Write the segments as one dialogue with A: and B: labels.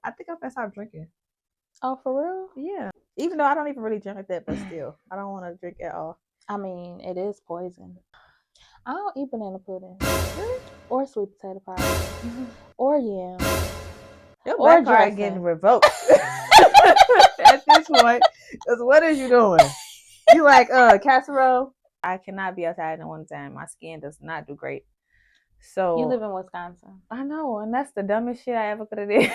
A: I think I'm gonna stop drinking.
B: Oh, for real?
A: Yeah. Even though I don't even really drink like that, but still, I don't want to drink at all.
B: I mean, it is poison. I don't eat banana pudding. Or sweet potato pie. Or yam.
A: Your
B: Or
A: black card
B: dressing.
A: getting revoked at this point. Because what are you doing? You like casserole? I cannot be outside at one time. My skin does not do great. So
B: You live in Wisconsin.
A: I know, and that's the dumbest shit I ever could have did.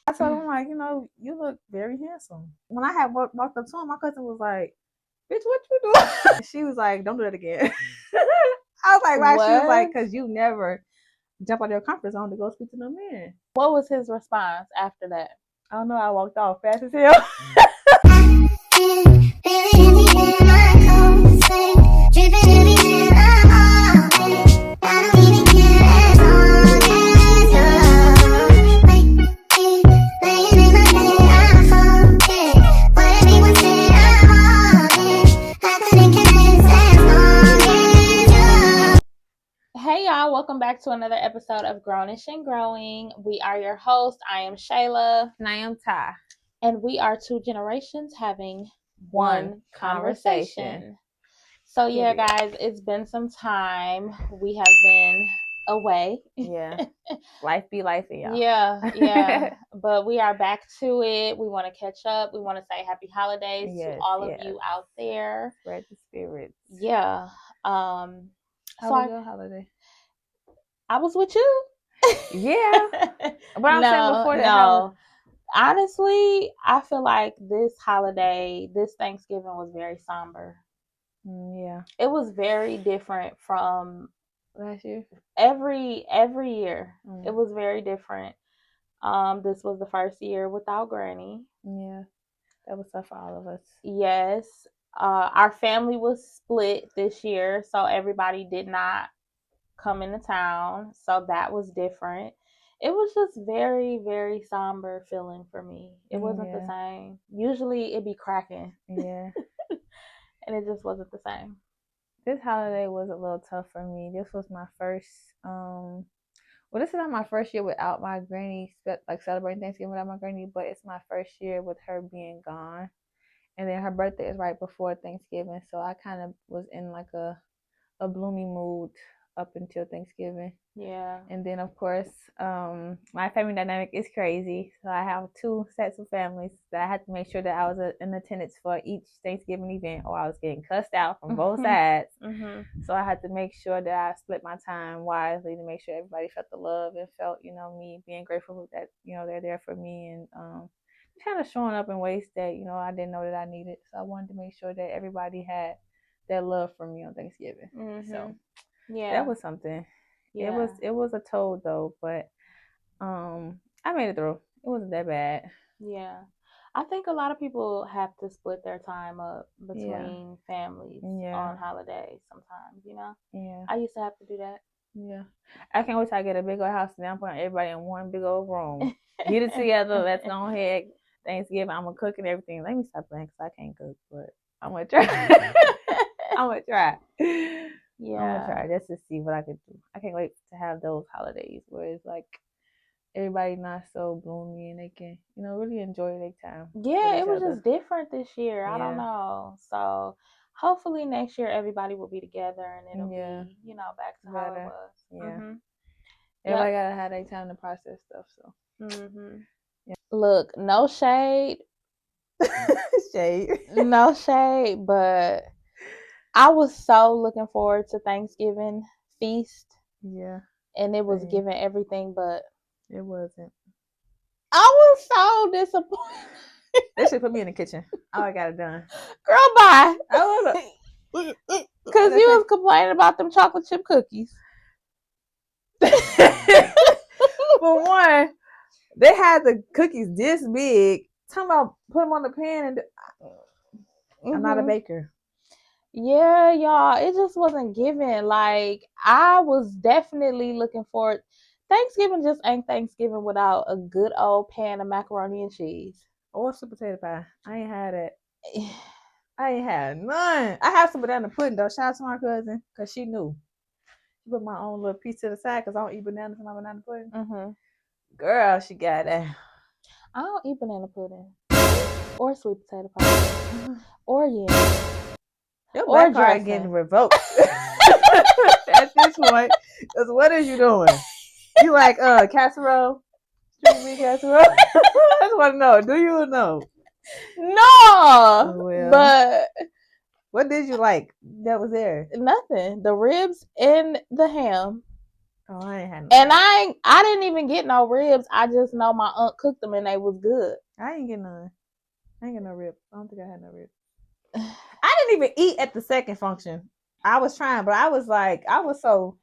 A: I told him, like, you look very handsome. When I had walked up to him, my cousin was like, bitch, what you doing? She was like, don't do that again. I was like, why? She was like, because you never jump out of your comfort zone to go speak to no man.
B: What was his response after that?
A: I don't know. I walked off fast as hell.
B: Hey y'all, welcome back to another episode of Grownish and Growing. We are your hosts. I am Shayla.
A: And I am Ty.
B: And we are two generations having one conversation. So yeah, guys, it's been some time. We have been away.
A: Yeah. Life be life, y'all.
B: Yeah. But we are back to it. We want to catch up. We want to say happy holidays to all of you out there.
A: Spread the spirits.
B: Yeah.
A: How was your holiday?
B: I was with you.
A: Yeah. But I'm saying before that.
B: Honestly, I feel like this Thanksgiving was very somber.
A: Yeah.
B: It was very different from
A: last year.
B: Every year. It was very different. This was the first year without Granny.
A: Yeah. That was tough for all of us.
B: Yes. Our family was split this year, so everybody did not come into town. So that was different. It was just very, very somber feeling for me. It wasn't the same. Usually it'd be cracking.
A: Yeah.
B: And it just wasn't the same.
A: This holiday was a little tough for me. This was my first, this is not my first year without my granny, like celebrating Thanksgiving without my granny, but it's my first year with her being gone. And then her birthday is right before Thanksgiving, so I kind of was in like a gloomy mood up until Thanksgiving.
B: Yeah.
A: And then, of course, my family dynamic is crazy. So I have two sets of families that I had to make sure that I was in attendance for each Thanksgiving event, or I was getting cussed out from both sides. So I had to make sure that I split my time wisely to make sure everybody felt the love and felt, me being grateful that, they're there for me, and kind of showing up in ways that, I didn't know that I needed. So I wanted to make sure that everybody had that love from me on Thanksgiving. So yeah, that was something. Yeah. It was a toll though, but I made it through. It wasn't that bad.
B: Yeah. I think a lot of people have to split their time up between families on holidays sometimes,
A: Yeah.
B: I used to have to do that.
A: Yeah. I can't wait till I get a big old house and I'm putting everybody in one big old room. Get it together. Let's go ahead. Thanksgiving, I'm going to cook and everything. Let me stop playing because I can't cook, but I'm going to try. I'm going to try. Yeah. I'm going to try just to see what I can do. I can't wait to have those holidays where it's like everybody not so gloomy and they can, really enjoy their time.
B: Yeah, it was just different this year. Yeah. I don't know. So hopefully next year everybody will be together and it'll be, back to how it was.
A: Yeah. Everybody got to have their time to process stuff, so.
B: Yeah. Look, no shade. No shade, but I was so looking forward to Thanksgiving feast.
A: Yeah.
B: And it was giving everything, but
A: it wasn't.
B: I was so disappointed.
A: They should put me in the kitchen. I got it done.
B: Girl, bye.
A: Because
B: you was complaining about them chocolate chip cookies.
A: For one, they had the cookies this big. Talking about put them on the pan and I'm not a baker.
B: Yeah, y'all. It just wasn't given. Like, I was definitely looking forward. Thanksgiving just ain't Thanksgiving without a good old pan of macaroni and cheese.
A: Or sweet potato pie. I ain't had it. I ain't had none. I have some banana pudding though. Shout out to my cousin because she knew. She put my own little piece to the side because I don't eat bananas in my banana pudding. Girl, she got that.
B: I don't eat banana pudding or sweet potato pie or
A: Your
B: or
A: back card
B: dressing.
A: getting revoked at this point. Because what is you doing? You like casserole? Treat me casserole? I just want to know. Do you know?
B: No,
A: Well,
B: but
A: what did you like that was there?
B: nothing. The ribs and the ham.
A: Oh, I ain't had no.
B: And I didn't even get no ribs. I just know my aunt cooked them and they was good.
A: I ain't get none. I ain't get no ribs. I don't think I had no ribs. I didn't even eat at the second function. I was trying, but I was so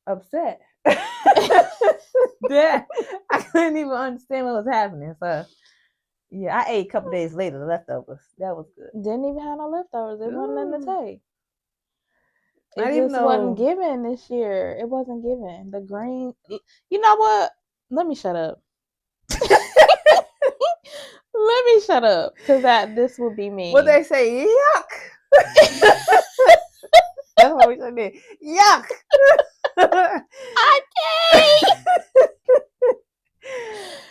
A: upset. Yeah, I couldn't even understand what was happening. So yeah, I ate a couple days later the leftovers. That was good.
B: Didn't even have no leftovers. It wasn't in the take. It just wasn't given this year. It wasn't given. The green. You know what? Let me shut up. Let me shut up, because this would be me.
A: What they say, yuck. That's what we said. Yuck.
B: I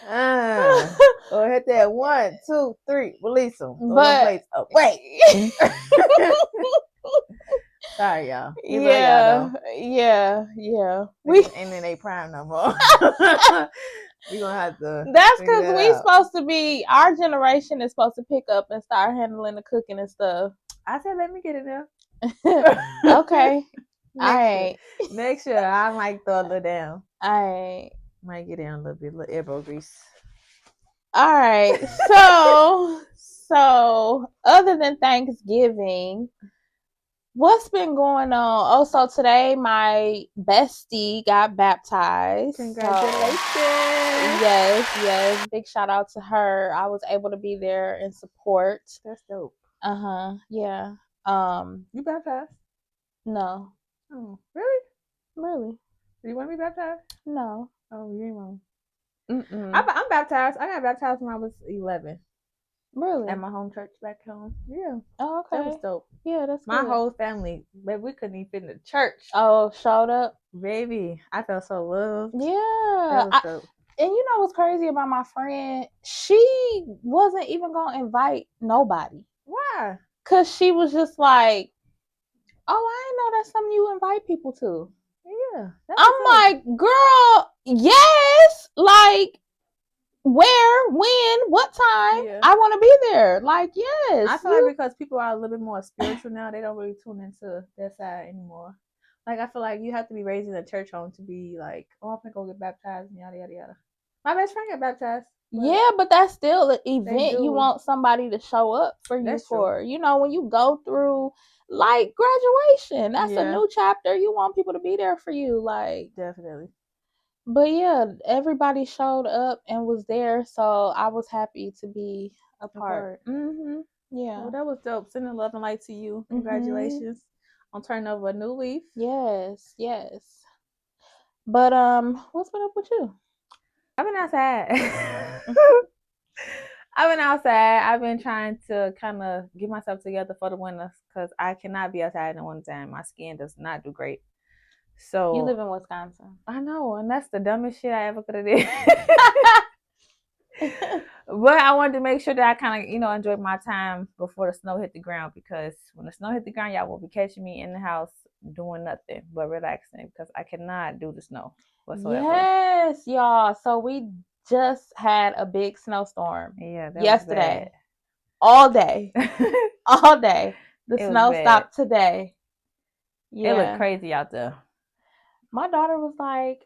B: can't.
A: Or hit that 1, 2, 3, release them.
B: But
A: wait. Sorry, y'all.
B: Yeah.
A: We ain't in a prime no more. We gonna have to.
B: That's because we supposed to be. Our generation is supposed to pick up and start handling the cooking and stuff.
A: I said, let me get it now.
B: Okay.
A: Next year, I might throw a little down.
B: I
A: might get down a little bit, a little elbow grease.
B: All right. So other than Thanksgiving, what's been going on? Oh, so today my bestie got baptized.
A: Congratulations.
B: So, yes. Big shout out to her. I was able to be there and support.
A: That's dope.
B: Yeah.
A: You baptized?
B: No.
A: Oh, really?
B: Really?
A: Do you want to be baptized?
B: No.
A: Oh, you ain't wrong. I'm baptized. I got baptized when I was 11.
B: Really?
A: At my home church back home. Yeah.
B: Oh, okay.
A: That was dope.
B: Yeah, that's
A: my
B: good.
A: whole family. Baby, we couldn't even fit in the church.
B: Oh, showed up.
A: Baby, I felt so loved.
B: Yeah.
A: That was dope.
B: And you know what's crazy about my friend? She wasn't even gonna invite nobody.
A: Why?
B: Cause she was just like, "Oh, I didn't know that's something you invite people to."
A: Yeah.
B: I'm like, girl, yes. Like, where, when, what time? Yeah. I want to be there. Like, yes.
A: I feel like because people are a little bit more spiritual now, they don't really tune into their side anymore. Like, I feel like you have to be raised in a church home to be like, oh, I'm gonna go get baptized and yada yada yada. My best friend got baptized.
B: Yeah, but that's still an event you want somebody to show up for you for. True. You know, when you go through like graduation, that's a new chapter. You want people to be there for you, like
A: definitely.
B: But yeah, everybody showed up and was there, so I was happy to be a part. Yeah.
A: Well, that was dope. Sending love and light to you. Congratulations on turning over a new leaf.
B: Yes. But what's been up with you?
A: I've been outside. I've been trying to kind of get myself together for the winter because I cannot be outside in the wintertime. My skin does not do great. So
B: you live in Wisconsin.
A: I know, and that's the dumbest shit I ever could have did. But I wanted to make sure that I kind of, enjoyed my time before the snow hit the ground, because when the snow hit the ground, y'all will be catching me in the house doing nothing but relaxing because I cannot do the snow whatsoever.
B: Yes, y'all. So we just had a big snowstorm.
A: Yeah, that
B: yesterday. All day. All day. The snow stopped today.
A: Yeah. It looked crazy out there.
B: My daughter was like,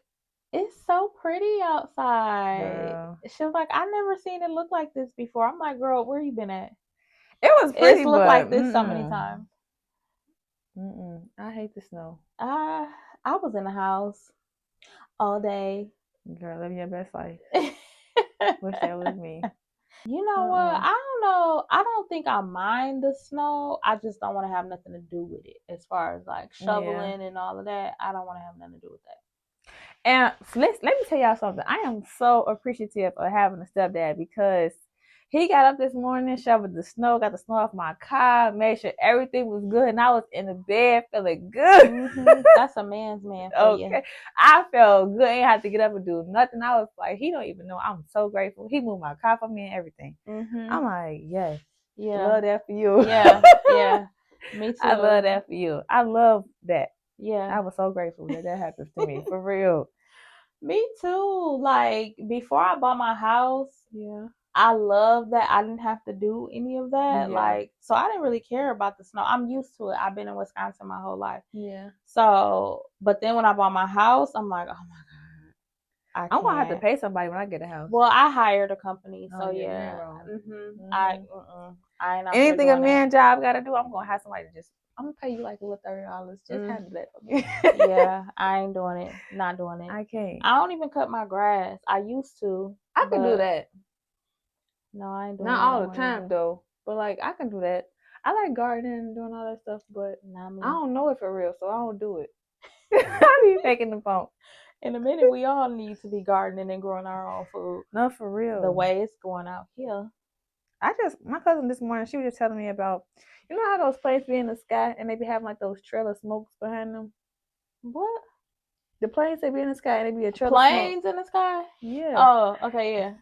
B: it's so pretty outside. Girl. She was like, I never seen it look like this before. I'm like, girl, where you been at?
A: It was pretty.
B: It's looked like this so many times.
A: I hate the snow.
B: I was in the house all day.
A: Girl, live your best life. Wish that was me.
B: You know what? I don't know. I don't think I mind the snow. I just don't want to have nothing to do with it. As far as like shoveling and all of that, I don't want to have nothing to do with that. And
A: let me tell y'all something. I am so appreciative of having a stepdad because He got up this morning, shoveled the snow, got the snow off my car, made sure everything was good, and I was in the bed feeling good.
B: That's a man's man for you.
A: Okay. I felt good. Ain't have to get up and do nothing. I was like, he don't even know. I'm so grateful. He moved my car for me and everything. I'm like, yes.
B: Yeah.
A: I love that for you.
B: Yeah. Yeah. Me too.
A: I love that for you. I love that.
B: Yeah.
A: I was so grateful that happens to me. For real.
B: Me too. Like, before I bought my house,
A: yeah,
B: I love that I didn't have to do any of that.
A: Yeah.
B: Like, so I didn't really care about the snow. I'm used to it. I've been in Wisconsin my whole life.
A: Yeah.
B: So, but then when I bought my house, I'm like, oh my God,
A: I'm gonna have to pay somebody when I get a house.
B: Well, I hired a company, so
A: yeah.
B: I ain't out
A: anything
B: there
A: a
B: doing
A: man job gotta do. I'm gonna have somebody to just. I'm gonna pay you like a little $30. Just handle that for me.
B: Yeah, I ain't doing it. Not doing it.
A: I can't.
B: I don't even cut my grass. I used to.
A: I can do that.
B: No, I ain't doing
A: Not
B: that.
A: all the time though, but like I can do that. I like gardening and doing all that stuff, but I don't know it for real, so I don't do it. I be faking the phone.
B: In a minute, we all need to be gardening and growing our own food.
A: No, for real.
B: The way it's going out here.
A: My cousin this morning, she was just telling me about, you know how those planes be in the sky and they be having like those trail of smokes behind them?
B: What?
A: The planes, they be in the sky and they be a trail
B: planes
A: of smoke.
B: In the sky?
A: Yeah.
B: Oh, okay, yeah.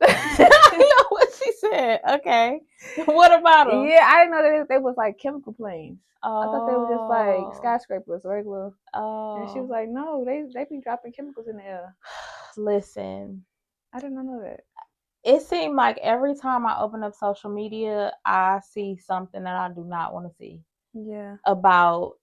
B: I know what she said. Okay. What about them?
A: Yeah, I didn't know that they was like chemical planes.
B: Oh.
A: I thought they were just like skyscrapers, regular.
B: Oh.
A: And she was like, no, they be dropping chemicals in the air.
B: Listen.
A: I did not know that.
B: It seemed like every time I open up social media, I see something that I do not want to see.
A: Yeah.
B: About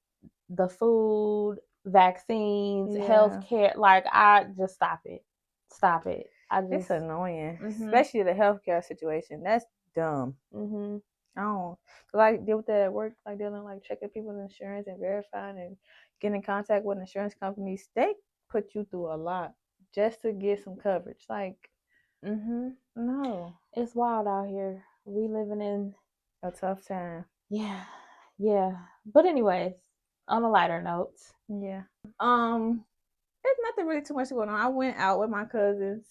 B: the food, vaccines, healthcare. Like, I just stop it. Stop it.
A: It's annoying, especially the healthcare situation. That's dumb. I don't. Cause I deal with that at work, like dealing, like checking people's insurance and verifying and getting in contact with insurance companies. They put you through a lot just to get some coverage. Like, no,
B: it's wild out here. We living in
A: a tough time.
B: Yeah, yeah. But anyways, on a lighter note,
A: yeah. There's nothing really too much going on. I went out with my cousins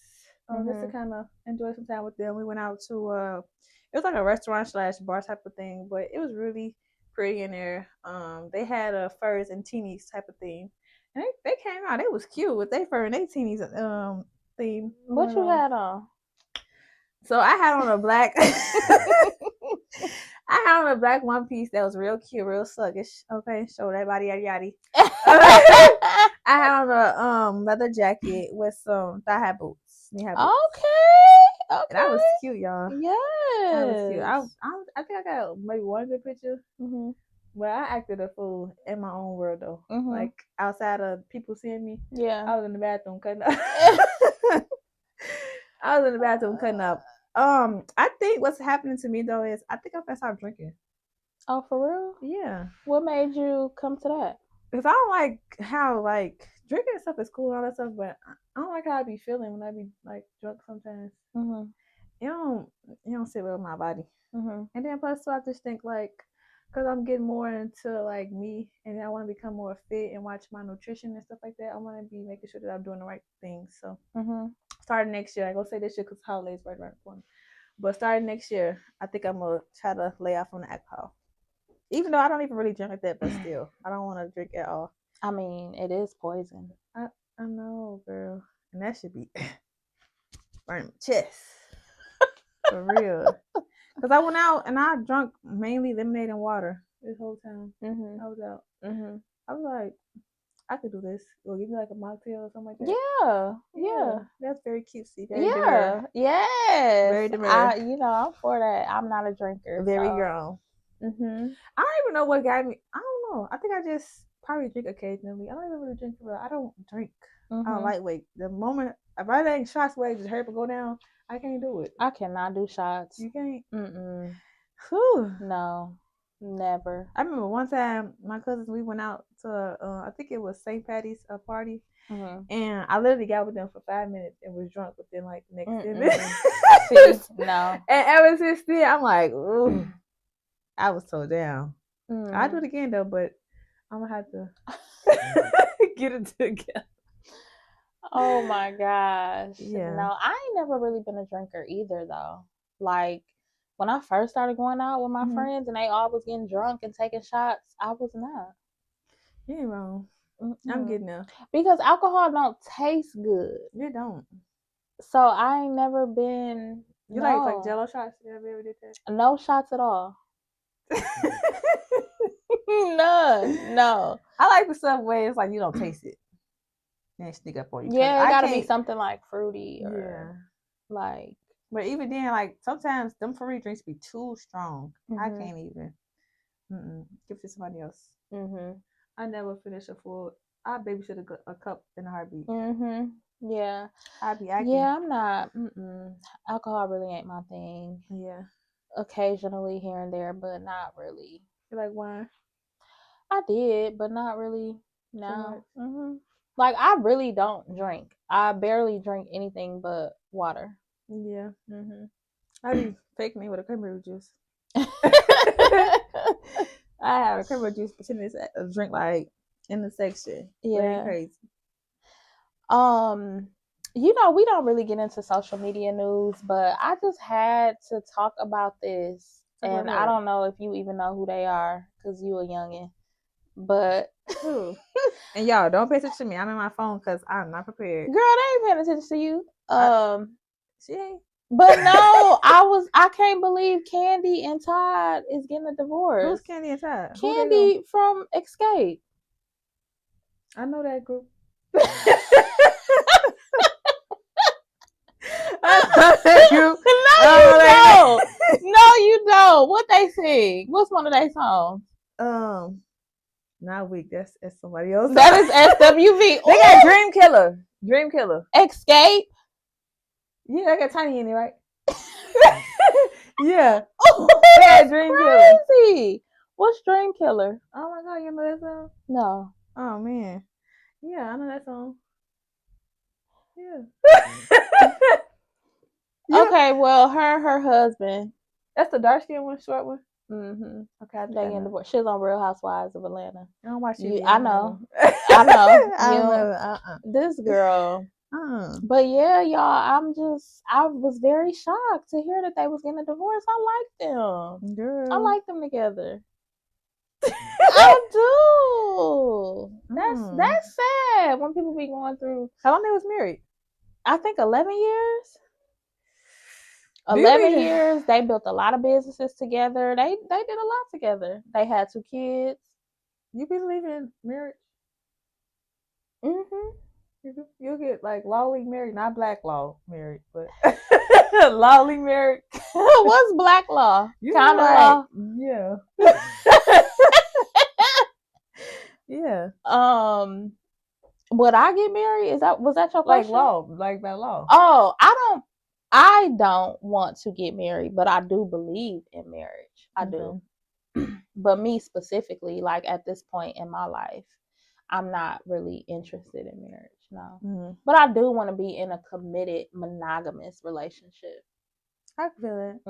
A: just to kind of enjoy some time with them. We went out to it was like a restaurant / bar type of thing, but it was really pretty in there. They had a furs and teenies type of theme, and they came out. It was cute with their fur and their teenies theme.
B: What you had on?
A: So I had on a black. I had on a black one piece that was real cute, real sluggish. Okay, show that body yada yada. I had on a leather jacket with some thigh-high boots.
B: Okay.
A: That was cute, y'all.
B: Yes.
A: That was cute. I think I got maybe one good picture. But I acted a fool in my own world though. Like outside of people seeing me.
B: Yeah.
A: I was in the bathroom cutting up. I was in the bathroom cutting up. I think what's happening to me though is I think I'm gonna stop drinking.
B: Oh, for real?
A: Yeah.
B: What made you come to that?
A: Because I don't like how like drinking and stuff is cool and all that stuff, but I don't like how I be feeling when I be like drunk sometimes. You don't sit well with my body. And then plus so I just think like, because I'm getting more into like me and I want to become more fit and watch my nutrition and stuff like that. I want to be making sure that I'm doing the right things. So starting next year, I go say this year because holidays right around the corner. But starting next year, I think I'm gonna try to lay off on the alcohol. Even though I don't even really drink like that, but still, I don't want to drink at all.
B: I mean, it is poison.
A: I know, girl, and that should be burning my chest for real. Because I went out and I drank mainly lemonade and water this whole time. I was out. I was like, I could do this. Or give me like a mocktail or something like that. Yeah. That's very cutesy. Very demure.
B: Yes.
A: Very demure.
B: I'm for that. I'm not a drinker.
A: Very grown. I don't even know what got me. I don't know. I think I just probably drink occasionally. I don't even really drink for real. I don't drink. I'm lightweight. The moment if I ain't shots where just hurt but go down, I can't do it.
B: I cannot do shots.
A: You can't?
B: Whew. No. Never.
A: I remember one time my cousins, we went out to I think it was St. Patty's party, and I literally got with them for 5 minutes and was drunk within like the next 10 minutes.
B: No.
A: And ever since then, I'm like, ooh, I was so down. I'll do it again though, but I'm gonna have to get it together.
B: Oh my gosh.
A: Yeah.
B: No, I ain't never really been a drinker either though. Like, when I first started going out with my
A: Mhm.
B: friends and they all was getting drunk and taking shots, I was not.
A: You ain't wrong. I'm
B: Mm-mm.
A: getting there.
B: Because alcohol don't taste good.
A: You don't.
B: So I ain't never been.
A: You
B: no.
A: like Jello shots? You ever did that?
B: No shots at all. None. No.
A: I like the stuff where it's like you don't taste it. And sneak up on you.
B: Yeah, it
A: I
B: gotta
A: can't,
B: be something like fruity or like.
A: But even then, like sometimes them fruity drinks be too strong. I
B: Mhm.
A: can't even. Give it to somebody else.
B: Mhm.
A: I never finish a full. I babysit a cup in a heartbeat.
B: Mhm. Yeah.
A: I'd be acting.
B: Yeah, I'm not. Alcohol really ain't my thing.
A: Yeah.
B: Occasionally here and there, but not really.
A: You like wine?
B: I did, but not really. No.
A: So
B: Like, I really don't drink. I barely drink anything but water.
A: yeah.
B: Mhm.
A: I be faking it with a cranberry juice. I have a cranberry juice pretending it's a drink like in the section.
B: Yeah.
A: Crazy.
B: You know, we don't really get into social media news, but I just had to talk about this. And I don't know if you even know who they are because you a youngin'. But
A: Who? And y'all don't pay attention to me. I'm in my phone because I'm not prepared.
B: Girl, they ain't paying attention to you.
A: She ain't.
B: But no, I can't believe Candy and Todd is getting a divorce.
A: Who's Candy and Todd?
B: Candy from Escape.
A: I know that group.
B: No, you don't. What they sing? What's one of their songs?
A: Not Weak. That's somebody else.
B: That is SWV.
A: They got Dream Killer. Dream Killer.
B: Escape.
A: Yeah, they got Tiny in it, right? Yeah.
B: Oh,
A: that's Dream
B: crazy.
A: Killer.
B: What's Dream Killer?
A: Oh my God, you know that song?
B: No.
A: Oh man. Yeah, I know that song. Yeah.
B: Okay, well, her husband.
A: That's the dark skin one, short one.
B: Okay, they getting divorced. She's on Real Housewives of Atlanta.
A: I don't watch
B: you.
A: TV.
B: I know. I know.
A: I don't know.
B: This girl. But yeah, y'all, I was very shocked to hear that they was getting a divorce. I like them.
A: Girl.
B: I like them together. I do. That's sad when people be going through.
A: How long they was married?
B: I think 11 years. 11 years. They built a lot of businesses together. They did a lot together. They had 2 kids.
A: You believe in marriage? You'll get like lawfully married, not black law married, but lawfully married.
B: What's black law? Common law?
A: Yeah. Yeah.
B: Would I get married? Was that your question?
A: Like by law.
B: Oh, I don't want to get married, but I do believe in marriage. I do. But me specifically, like at this point in my life, I'm not really interested in marriage. No. But I do want to be in a committed, monogamous relationship.
A: I feel it.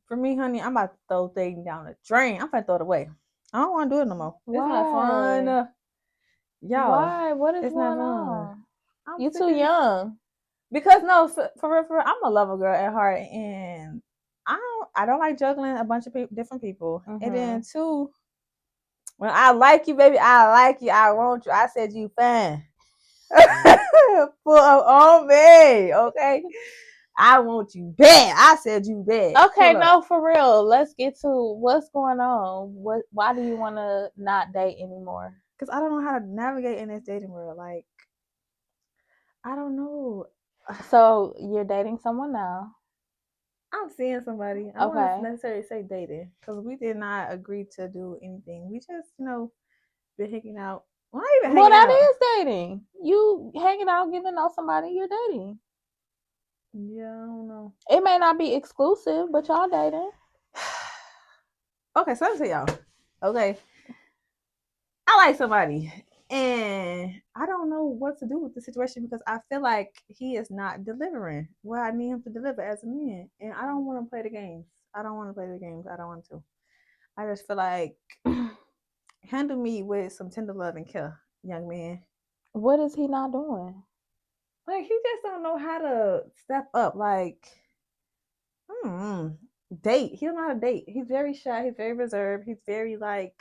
A: For me, honey, I'm about to throw things down the drain. I'm gonna throw it away. I don't want to do it no more.
B: Why?
A: It's not fun. Y'all.
B: Why? What is going on? You too young.
A: Because no, for real, I'm a lover girl at heart, and I don't like juggling a bunch of different people. And then 2, when I like you, baby, I like you. I want you. I said you fine. Full on me, okay? I want you bad. I said you bad.
B: Okay, no, for real. Let's get to what's going on. Why do you want to not date anymore?
A: Because I don't know how to navigate in this dating world. Like, I don't know.
B: So you're dating someone now?
A: I'm seeing somebody. I don't want to necessarily say dating because we did not agree to do anything. We just, been hanging out. Well, not even hanging out.
B: That is dating. You hanging out, getting to know somebody, you're dating.
A: Yeah, I don't know.
B: It may not be exclusive, but y'all dating.
A: Okay, so let me tell y'all. Okay. I like somebody. And I don't know what to do with the situation because I feel like he is not delivering what I need him to deliver as a man. And I don't want to play the games. I don't want to. I just feel like handle me with some tender love and care, young man.
B: What is he not doing?
A: Like, he just don't know how to step up. Like, Date. He don't know how to date. He's very shy. He's very reserved. He's very like.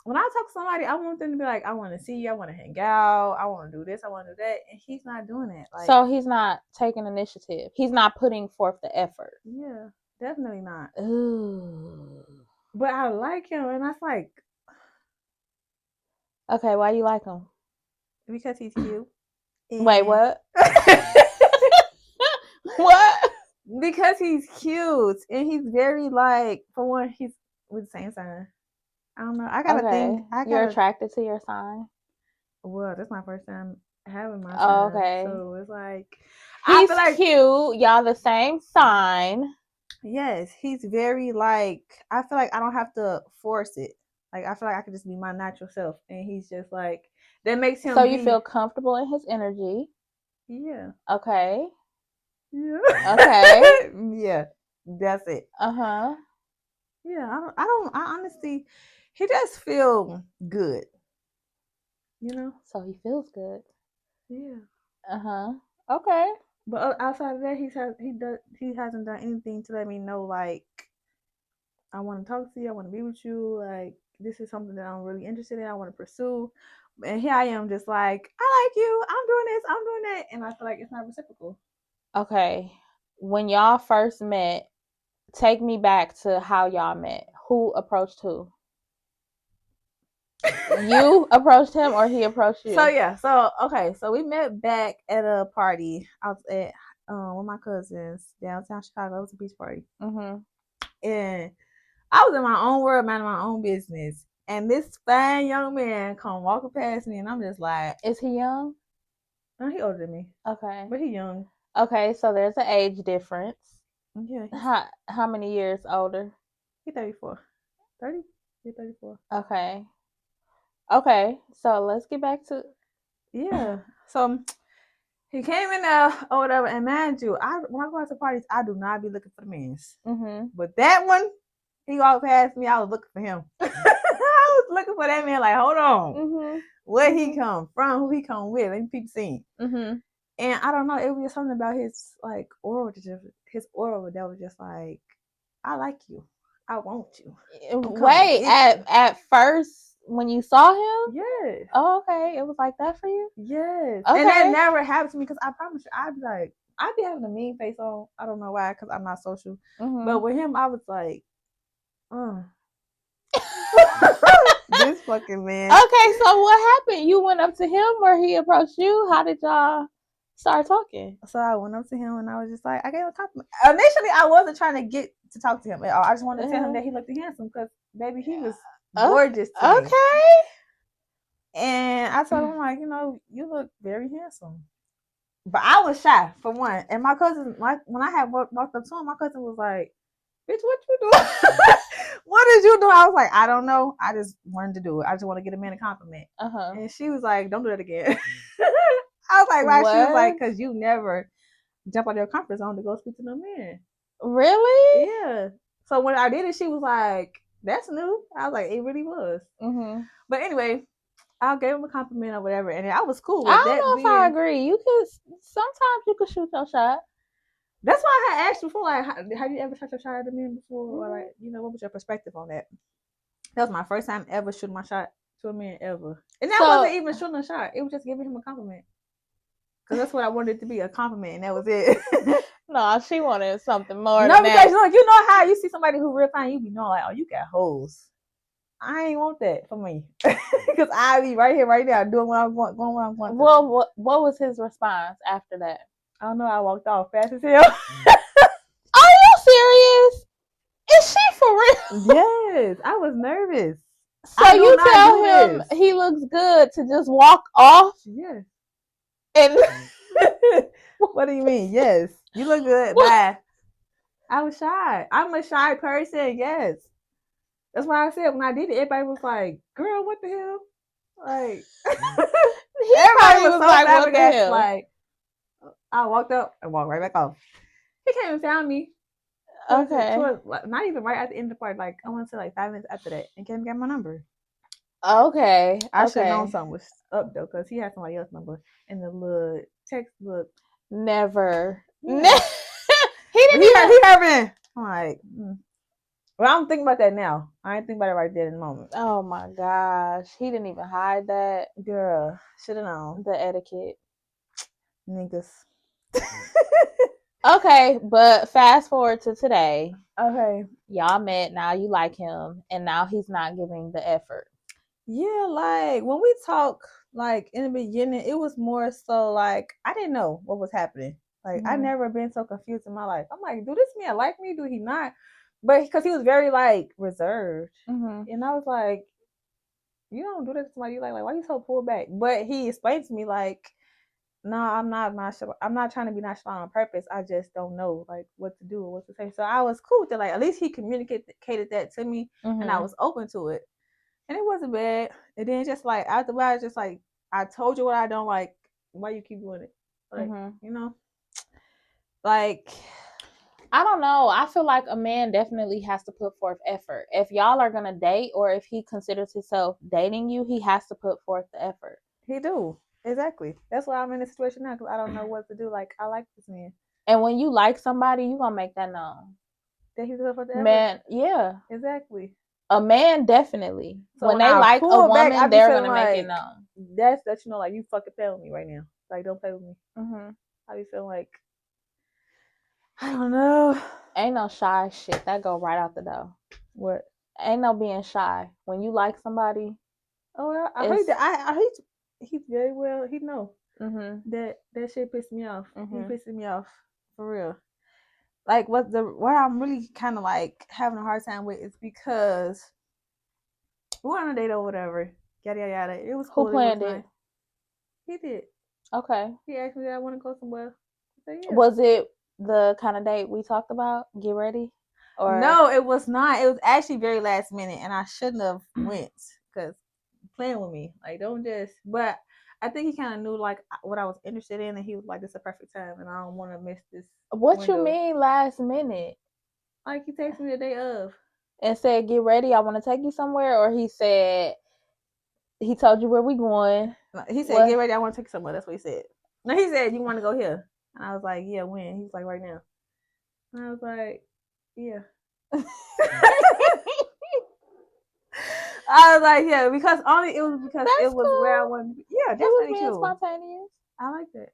A: When I talk to somebody, I want them to be like, I want to see you. I want to hang out. I want to do this. I want to do that. And he's not doing it. Like,
B: so he's not taking initiative. He's not putting forth the effort.
A: Yeah, definitely not.
B: Ooh.
A: But I like him, and that's like.
B: Okay, why you like him?
A: Because he's cute.
B: Wait, what? What?
A: Because he's cute, and he's very like. For one, he's with the same sign. I don't know. I gotta think.
B: You're attracted to your sign?
A: Well, that's my first time having my sign.
B: Oh, okay.
A: So it's like
B: he's like, cute. Y'all the same sign.
A: Yes, he's very like. I feel like I don't have to force it. Like I feel like I could just be my natural self, and he's just like that makes him.
B: So you feel comfortable in his energy?
A: Yeah.
B: Okay.
A: Yeah.
B: Okay.
A: Yeah. That's it.
B: Uh-huh.
A: Yeah. I honestly. He just feel good. You know?
B: So he feels good.
A: Yeah.
B: Uh-huh. Okay.
A: But outside of that, he hasn't done anything to let me know like I want to talk to you, I want to be with you, like this is something that I'm really interested in, I want to pursue. And here I am just like, I like you, I'm doing this, I'm doing that, and I feel like it's not reciprocal.
B: Okay. When y'all first met, take me back to how y'all met. Who approached who? You approached him or he approached you?
A: So we met back at a party. I was at with my cousins downtown Chicago. It was a beach party.
B: Mm-hmm.
A: And I was in my own world, minding my own business. And this fine young man come walking past me, and I'm just like,
B: is he young?
A: No, he older than me.
B: Okay.
A: But he young.
B: Okay, so there's an age difference.
A: Yeah.
B: How many years older?
A: He 34. 30? He 34.
B: Okay, so let's get back to.
A: Yeah. So he came in there or whatever, and mind you, when I go out to parties, I do not be looking for the men's.
B: Mm-hmm.
A: But that one, he walked past me, I was looking for him. I was looking for that man, like, hold on.
B: Mm-hmm.
A: Where he come from, who he come with, let me peep scene.
B: Mm-hmm.
A: And I don't know, it was just something about his like aura, his aura that was just like, I like you, I want you.
B: Wait, at first when you saw him?
A: Yes.
B: Oh, okay. It was like that for you?
A: Yes. Okay. And that never happened to me because I promise you, I'd be having a mean face on. I don't know why, because I'm not social. Mm-hmm. But with him, I was like, this fucking man.
B: Okay, so what happened? You went up to him or he approached you? How did y'all start talking?
A: So I went up to him and I was just like, I gave him a compliment. Initially, I wasn't trying to get to talk to him at all. I just wanted to tell him that he looked handsome because, baby, he was gorgeous to me. And I told him, like, you look very handsome. But I was shy, for one. And my cousin, when I had walked up to him, my cousin was like, bitch, what you doing? What did you do? I was like, I don't know. I just wanted to do it. I just want to get a man a compliment. Uh-huh. And she was like, don't do that again. I was like, why? What? She was like, because you never jump out of your comfort zone to go speak to no man.
B: Really?
A: Yeah. So when I did it, she was like, that's new. I was like, it really was. Mm-hmm. But anyway, I gave him a compliment or whatever, and I was cool with that. I
B: don't know if I agree. Sometimes you could shoot your shot.
A: That's why I had asked before, like, have you ever shot your shot at a man before? Mm-hmm. Or like, what was your perspective on that? That was my first time ever shooting my shot to a man ever. And that wasn't even shooting a shot. It was just giving him a compliment. Because that's what I wanted it to be, a compliment, and that was it.
B: No, she wanted something more than that.
A: No, because you know how you see somebody who real fine, you be knowing, like, oh, you got hoes. I ain't want that for me. Because I be right here, right now, doing what I want, going where I want.
B: Well, what was his response after that?
A: I don't know. I walked off fast as hell.
B: Are you serious? Is she for real?
A: Yes. I was nervous.
B: So you tell him he looks good to just walk off?
A: Yes.
B: And
A: what do you mean? Yes. You look good. Bye. I was shy. I'm a shy person. Yes. That's why I said when I did it, everybody was like, girl, what the hell? Like, everybody was so like, what the hell? Like, I walked up and walked right back off. He came and found me.
B: Okay.
A: Not even right at the end of the party. Like, I want to say like 5 minutes after that, and came and got my number.
B: Okay.
A: I should have known something was up though, because he had somebody else's number in the little text book.
B: Never.
A: Yeah. He didn't. He heard me. I'm like, well, I don't think about that now. I ain't think about it right there in the moment.
B: Oh my gosh, he didn't even hide that.
A: Girl, should have known.
B: The etiquette.
A: Niggas.
B: Okay, but fast forward to today.
A: Okay.
B: Y'all met, now you like him, and now he's not giving the effort.
A: Yeah, like when we talk, like in the beginning, it was more so like I didn't know what was happening. Like I never been so confused in my life. I'm like, do this man like me? Do he not? But because he was very like reserved, and I was like, you don't do this to somebody you like why you so pulled back? But he explained to me like, no, I'm not trying to be nonchalant on purpose. I just don't know like what to do or what to say. So I was cool with it. Like at least he communicated that to me, and I was open to it. And it wasn't bad. And then just like after that, just like I told you what I don't like. Why you keep doing it? Like you know, like
B: I don't know. I feel like a man definitely has to put forth effort. If y'all are gonna date, or if he considers himself dating you, he has to put forth the effort.
A: He do exactly. That's why I'm in this situation now because I don't know what to do. Like I like this man,
B: and when you like somebody, you gonna make that known.
A: that he's good for the effort.
B: Man, yeah,
A: exactly.
B: A man definitely.
A: So
B: when they like a woman, they're gonna make it known.
A: That's that you know, like you fucking play with me right now. Like don't play with me. I be feeling like I don't know.
B: Ain't no shy shit that go right out the door.
A: What?
B: Ain't no being shy when you like somebody.
A: Oh, I heard that. I hate. He's very well. He know that shit pissed me off. He pissing me off for real. Like what I'm really kind of like having a hard time with is because we went on a date or whatever. Yada yada yada. It was cool.
B: Who planned it?
A: Nice. He did.
B: Okay.
A: He asked me, "I want to go somewhere." I said, yeah.
B: Was it the kind of date we talked about? Get ready?
A: Or no, it was not. It was actually very last minute, and I shouldn't have went because playing with me. Like, don't just. But I think he kind of knew like what I was interested in, and he was like, "This is a perfect time, and I don't want to miss this."
B: What window. You mean last minute?
A: Like he texted me the day of
B: and said, "Get ready, I want to take you somewhere," or he said he told you where we going.
A: He said, what? "Get ready, I want to take you somewhere." That's what he said. No, he said, "You want to go here?" And I was like, "Yeah, when?" He was like, "Right now." And I was like, "Yeah." I was like, yeah, because it was because that's it was cool. Where I wanted to be. Yeah, that's really cool.
B: Spontaneous.
A: I like that.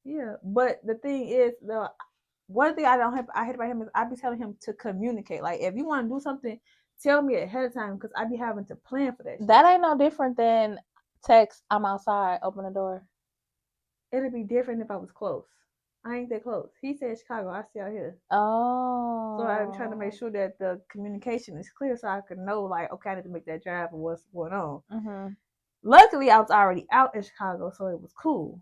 A: Yeah, but the thing is, the one thing I hate about him is I be telling him to communicate. Like, if you want to do something, tell me ahead of time because I be having to plan for that shit.
B: That ain't no different than text, "I'm outside, open the door."
A: It'd be different if I was close. I ain't that close. He said Chicago. I stay out here.
B: Oh.
A: So I'm trying to make sure that the communication is clear so I can know, like, okay, I need to make that drive and what's going on. Luckily, I was already out in Chicago, so it was cool.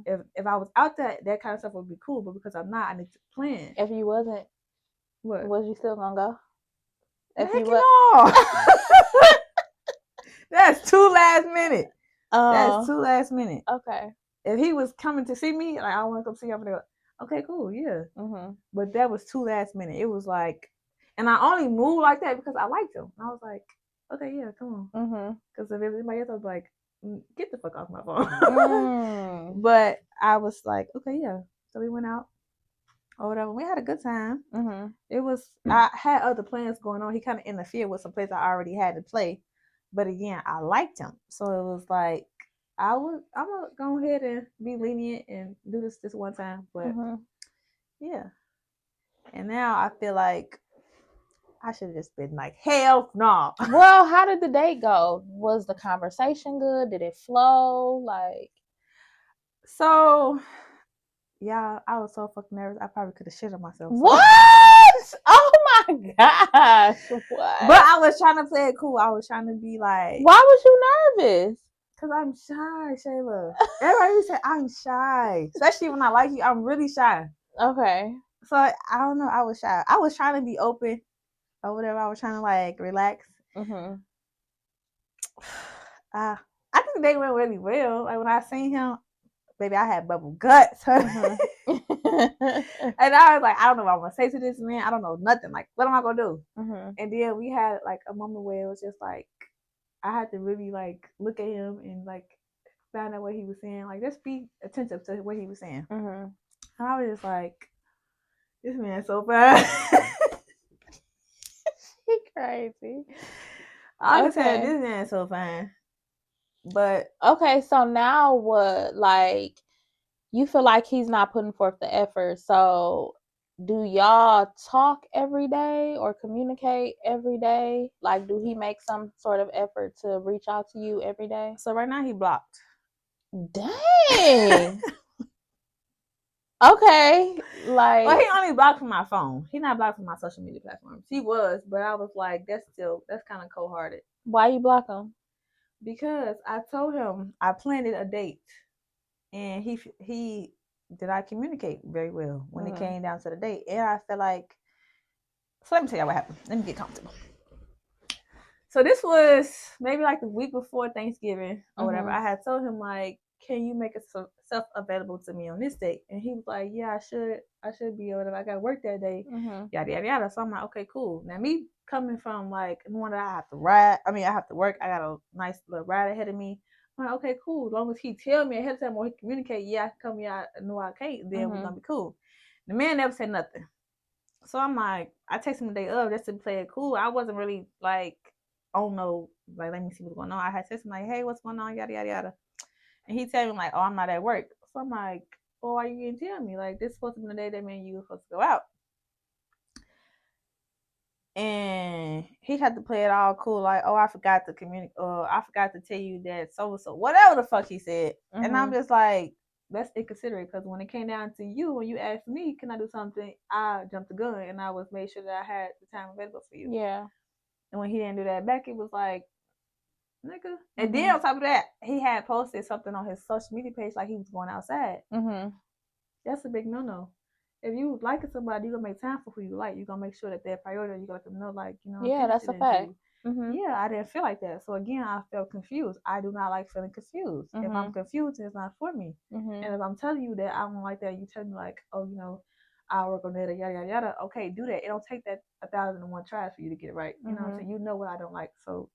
A: If I was out there, that kind of stuff would be cool. But because I'm not, I need to plan.
B: If you wasn't,
A: what?
B: Was you still gonna go?
A: If you no. That's too last minute. That's too last minute.
B: Okay.
A: If he was coming to see me, like I want to come see you, I'm gonna go, okay, cool, yeah. But that was too last minute. It was like, and I only moved like that because I liked him. I was like, okay, yeah, come on. Because if everybody else, I was like, get the fuck off my phone. But I was like, okay, yeah. So we went out or whatever. We had a good time. It was, I had other plans going on. He kind of interfered with some plays I already had to play. But again, I liked him. So it was like, I'm gonna go ahead and be lenient and do this one time, but yeah. And now I feel like I should have just been like, hell no.
B: Well, how did the date go? Was the conversation good? Did it flow? Like,
A: so yeah, I was so fucking nervous. I probably could have shit on myself. So.
B: What? Oh my gosh! What?
A: But I was trying to play it cool. I was trying to be like,
B: why was you nervous?
A: Because I'm shy, Shayla. Everybody say I'm shy. Especially when I like you, I'm really shy.
B: Okay.
A: So I don't know. I was shy. I was trying to be open or whatever. I was trying to like relax. I think they went really well. Like when I seen him, baby, I had bubble guts. And I was like, I don't know what I'm going to say to this man. I don't know nothing. Like, what am I going to do? And then we had like a moment where it was just like, I had to really like look at him and like find out what he was saying. Like just be attentive to what he was saying. And I was just like, This man so fine.
B: He crazy.
A: I just said this man so fine. But
B: okay, so now what? Like, you feel like he's not putting forth the effort. So, do y'all talk every day or communicate every day? Like, do he make some sort of effort to reach out to you every day?
A: So right now he blocked.
B: Dang. Okay, like.
A: Well, he only blocked from my phone. He not blocked from my social media platforms. He was, but I was like, that's kind of cold-hearted.
B: Why you block him?
A: Because I told him I planned a date, and he did not communicate very well when it came down to the date, and I felt like. So let me tell you what happened. Let me get comfortable. So this was maybe like the week before Thanksgiving or whatever. I had told him like, can you make yourself available to me on this date? And he was like, yeah, I should be able to. I got to work that day. Yada yada yada. So I'm like, okay, cool. Now me coming from like knowing that I have to ride. I mean, I have to work. I got a nice little ride ahead of me. I'm like, okay, cool. As long as he tell me ahead of time or he communicate, yeah, I can come. Yeah, I know I can't. Then we're gonna be cool. The man never said nothing. So I'm like, I text him the day of just to play it cool. I wasn't really like, oh no, like let me see what's going on. I had texted him like, hey, what's going on? Yada yada yada. And he tell me like, oh, I'm not at work. So I'm like, oh, why you didn't tell me? Like this supposed to be the day that me and you were supposed to go out. And he had to play it all cool, like, oh, I forgot to communicate, I forgot to tell you that so whatever the fuck he said. And I'm just like, that's inconsiderate because when it came down to you, when you asked me, can I do something, I jumped the gun and I was made sure that I had the time available for you.
B: Yeah.
A: And when he didn't do that back, it was like, nigga. And then on top of that, he had posted something on his social media page like he was going outside. That's a big no-no. If you like somebody, you're gonna make time for who you like. You're gonna make sure that they're priority. You got to know, like, you know.
B: Yeah, that's a fact.
A: Yeah, I didn't feel like that. So again, I felt confused. I do not like feeling confused. If I'm confused, it's not for me. And if I'm telling you that I don't like that, you tell me like, oh, you know, I'll work on that, yada yada yada. Okay, do that. It don't take that 1,001 tries for you to get it right. You know, so you know what I don't like. So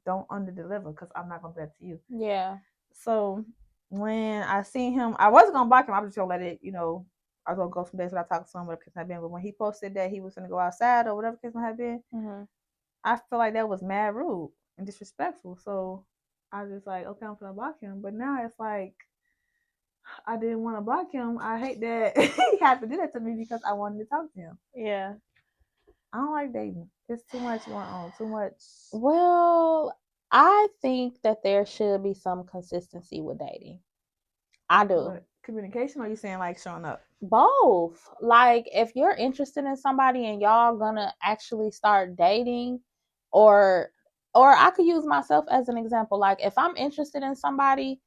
A: don't under deliver because I'm not gonna do that to you.
B: Yeah.
A: So when I seen him, I wasn't gonna block him. I was just gonna let it, you know. I was gonna go some days without talking to him, whatever case might been. But when he posted that he was gonna go outside or whatever case might have been, I feel like that was mad rude and disrespectful. So I was just like, okay, I'm gonna block him. But now it's like I didn't want to block him. I hate that he had to do that to me because I wanted to talk to him.
B: Yeah.
A: I don't like dating. It's too much going on. Too much.
B: Well, I think that there should be some consistency with dating. I do.
A: But communication, or are you saying like showing up?
B: Both. Like if you're interested in somebody and y'all gonna actually start dating, or I could use myself as an example. Like if I'm interested in somebody,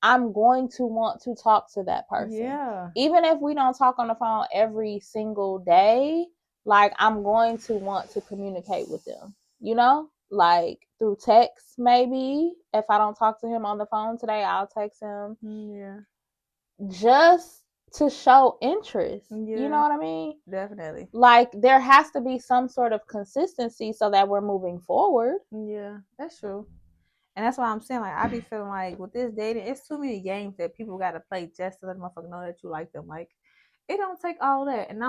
B: I'm going to want to talk to that person.
A: Yeah.
B: Even if we don't talk on the phone every single day, like I'm going to want to communicate with them. You know? Like through text maybe. If I don't talk to him on the phone today, I'll text him.
A: Yeah.
B: Just to show interest.
A: Yeah.
B: You know what I mean?
A: Definitely.
B: Like there has to be some sort of consistency so that we're moving forward.
A: Yeah, that's true. And that's why I'm saying, like, I be feeling like with this dating, it's too many games that people got to play just to let a motherfucker know that you like them. Like, it don't take all that. And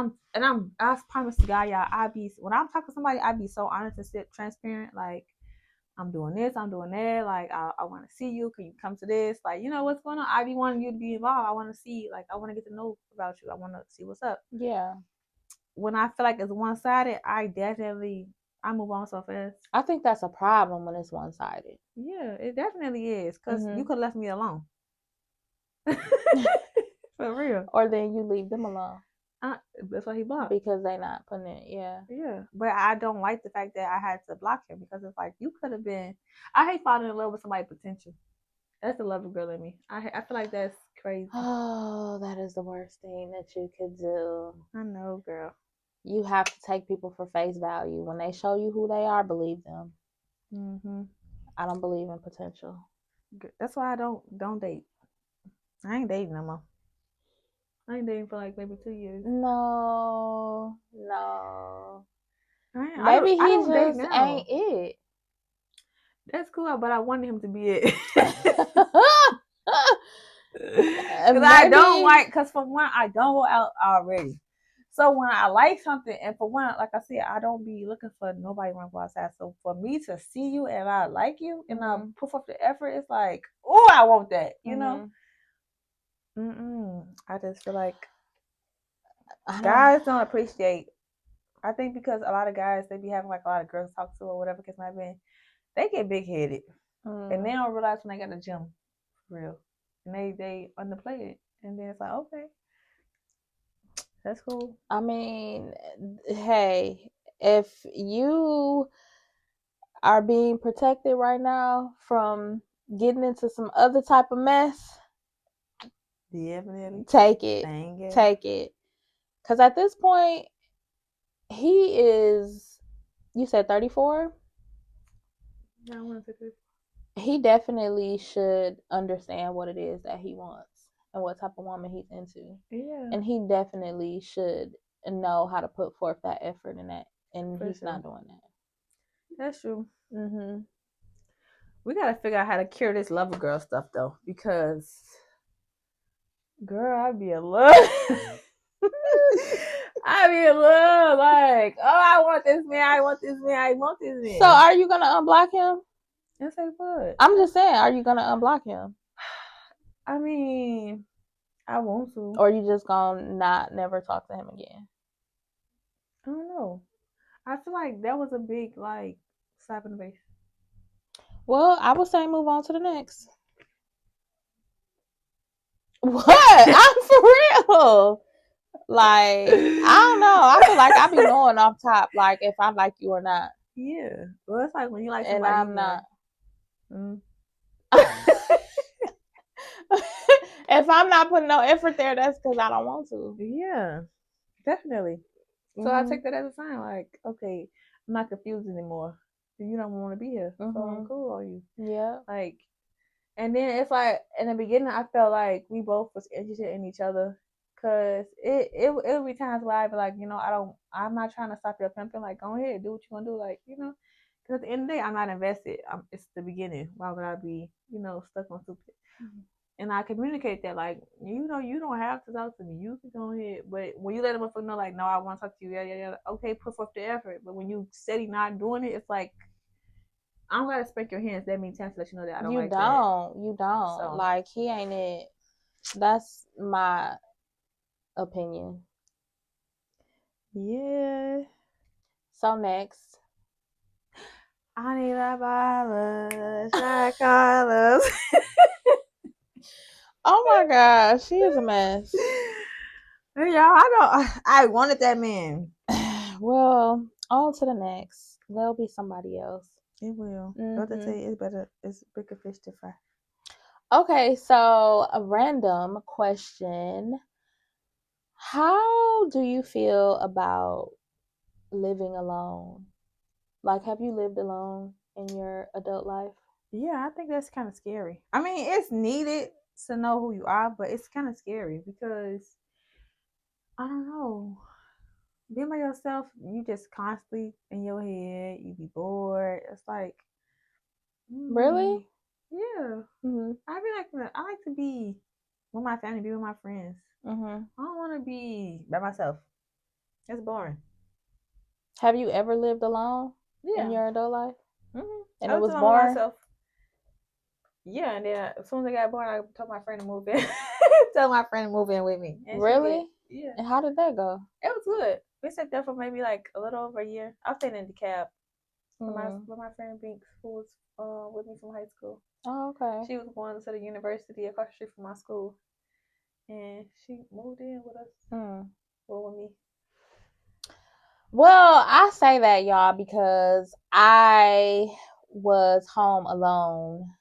A: I promise to God, y'all, when I'm talking to somebody, I be so honest and transparent. Like, I'm doing this, I'm doing that. Like, I want to see you. Can you come to this? Like, you know what's going on? I be wanting you to be involved. I want to see, like, I want to get to know about you. I want to see what's up.
B: Yeah.
A: When I feel like it's one-sided, I move on so fast.
B: I think that's a problem when it's one-sided.
A: Yeah, it definitely is. Because you could have left me alone. For real.
B: Or then you leave them alone.
A: That's why he blocked.
B: Because they not putting it, yeah.
A: Yeah. But I don't like the fact that I had to block him because it's like, you could have been. I hate falling in love with somebody's potential. That's the lover girl in me. I feel like that's crazy.
B: Oh, that is the worst thing that you could do.
A: I know, girl.
B: You have to take people for face value. When they show you who they are, believe them. I don't believe in potential.
A: That's why I don't date. I ain't dating no more. I ain't dating for like maybe 2 years.
B: No.
A: Maybe
B: he just ain't it.
A: That's cool, but I wanted him to be it. Because I don't like, because for one, I don't go out already. So when I like something, and for one, like I said, I don't be looking for nobody when I go outside. So for me to see you and I like you and I put forth the effort, it's like, oh, I want that, you know? I just feel like guys don't appreciate. I think because a lot of guys, they be having like a lot of girls to talk to or whatever because might be, they get big headed and they don't realize when they got the gym for real, and they underplay it, and then it's like, okay, that's cool.
B: I mean, hey, if you are being protected right now from getting into some other type of mess,
A: definitely
B: take it. Because at this point, he is, you said 34?
A: Yeah, I want to say
B: he definitely should understand what it is that he wants and what type of woman he's into.
A: Yeah.
B: And he definitely should know how to put forth that effort in that. And he's not doing that.
A: That's true. We gotta figure out how to cure this lover girl stuff though, because girl, I'd be in love. I be in love, like, oh, I want this man, I want this man, I want this man.
B: So are you gonna unblock him?
A: Yes, I would.
B: I'm just saying, are you gonna unblock him?
A: I mean, I want to.
B: Or you just gonna never talk to him again?
A: I don't know. I feel like that was a big like slap in the face.
B: Well, I would say move on to the next. What? I'm for real. Like, I don't know. I feel like I be knowing off top, like, if I like you or not.
A: Yeah. Well, it's like when you like somebody.
B: And I'm not. If I'm not putting no effort there, that's because I don't want to.
A: Yeah. Definitely. So I take that as a sign, like, okay, I'm not confused anymore. You don't want to be here. So I'm cool on you.
B: Yeah.
A: Like, and then it's like, in the beginning, I felt like we both was interested in each other. Cause it would be times where I'd be like, I'm not trying to stop your pimping. Like, go ahead, do what you gonna do. Like, cause at the end of the day, I'm not invested. It's the beginning. Why would I be, stuck on stupid? And I communicate that, like, you don't have to talk to me. You can go ahead. But when you let them know, like, no, I want to talk to you. Yeah. Okay, put forth the effort. But when you steady not doing it, it's like, I don't gotta spank your hands that many times to let you know that I don't like that.
B: You don't. So, like, he ain't it. That's my opinion.
A: Yeah.
B: So next.
A: I need a bottle, shot colors.
B: Oh my gosh, she is a mess.
A: Y'all, I wanted that man.
B: Well, on to the next. There'll be somebody else.
A: It will. But I say it's bigger fish to fry.
B: Okay, so a random question. How do you feel about living alone? Like, have you lived alone in your adult life?
A: Yeah, I think that's kind of scary. I mean, it's needed to know who you are, but it's kind of scary because, I don't know, being by yourself, you just constantly in your head, you be bored. It's like,
B: really?
A: Yeah. I like to be with my family, be with my friends. I don't want to be by myself. It's boring.
B: Have you ever lived alone in your adult life? And it was
A: boring? Yeah, and then as soon as I got bored, I told my friend to move in. Tell my friend to move in with me.
B: And really?
A: Yeah.
B: And how did that go?
A: It was good. We sat there for maybe like a little over a year. I was staying in the cab with my friend Binks, who was with me from high school.
B: Oh, okay.
A: She was going to the university across the street from my school, and she moved in with us. Well, with me.
B: Well, I say that, y'all, because I was home alone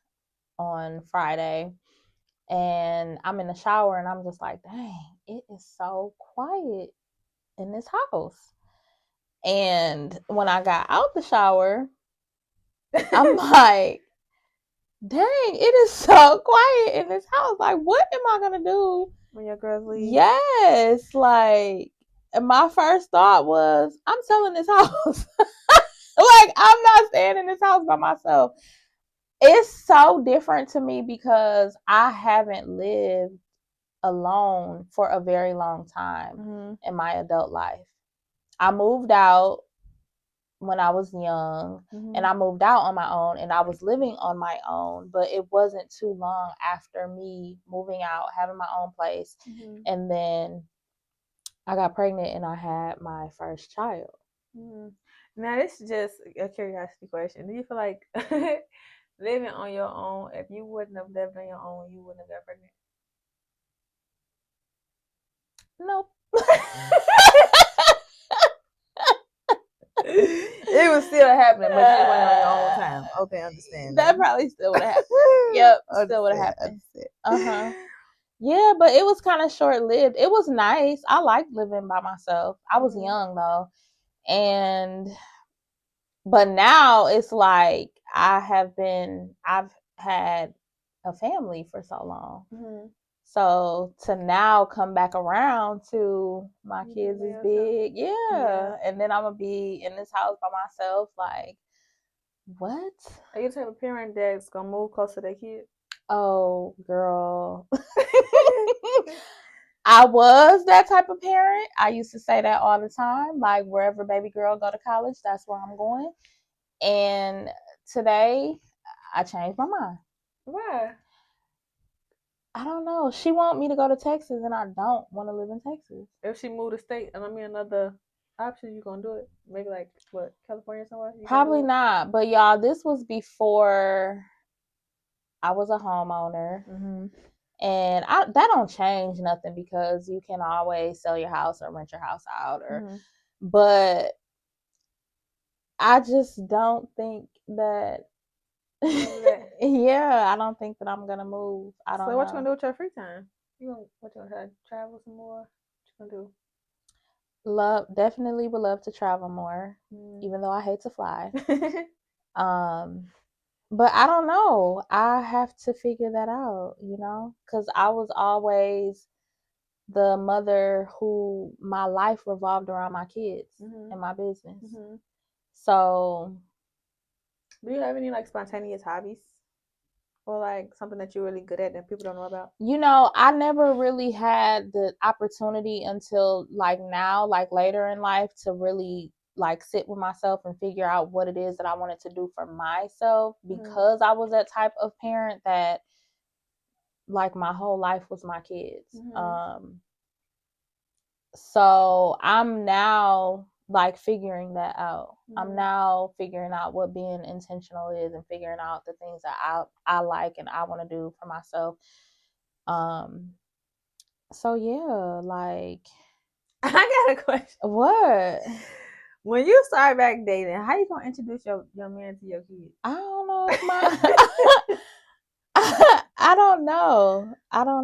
B: on Friday, and I'm in the shower, and I'm just like, dang, it is so quiet in this house. And when I got out the shower, I'm like, dang, it is so quiet in this house. Like, what am I gonna do
A: when your girls leave?
B: Yes, like, my first thought was, I'm selling this house. Like, I'm not staying in this house by myself. It's so different to me because I haven't lived alone for a very long time in my adult life. I moved out when I was young, and I moved out on my own, and I was living on my own, but it wasn't too long after me moving out, having my own place, and then I got pregnant and I had my first child.
A: Now, this is just a curiosity question. Do you feel like living on your own, if you wouldn't have lived on your own, you wouldn't have got pregnant?
B: Nope.
A: It was still happening, but you went on your own time. Okay, understand.
B: That probably still would have happened. Yep, still would have happened. Yeah, but it was kind of short lived. It was nice. I liked living by myself. I was young though, but now it's like I've had a family for so long. So to now come back around to my kids is big. Yeah. And then I'm going to be in this house by myself. Like, what?
A: Are you the type of parent that's going to move close to their kid?
B: Oh, girl. I was that type of parent. I used to say that all the time. Like, wherever baby girl go to college, that's where I'm going. And today, I changed my mind.
A: Why?
B: I don't know. She want me to go to Texas, and I don't want to live in Texas.
A: If she moved to state, and I mean another option, you gonna do it? Maybe like what, California somewhere?
B: Probably not. But y'all, this was before I was a homeowner, and that don't change nothing because you can always sell your house or rent your house out. But I just don't think that. Yeah, I don't think that I'm gonna move. I don't know.
A: So what you gonna do with your free time? What you gonna try to travel some more? What you gonna do?
B: Definitely would love to travel more, even though I hate to fly. But I don't know. I have to figure that out, because I was always the mother who my life revolved around my kids and my business. So,
A: do you have any like spontaneous hobbies? Or like something that you're really good at that people don't know about?
B: I never really had the opportunity until like now, like later in life, to really like sit with myself and figure out what it is that I wanted to do for myself, because I was that type of parent that like my whole life was my kids. So I'm now like figuring that out. I'm now figuring out what being intentional is and figuring out the things that I like and I want to do for myself. So yeah, like
A: I got a question.
B: What?
A: When you start back dating, how you gonna introduce your man to your kids?
B: I don't know if I don't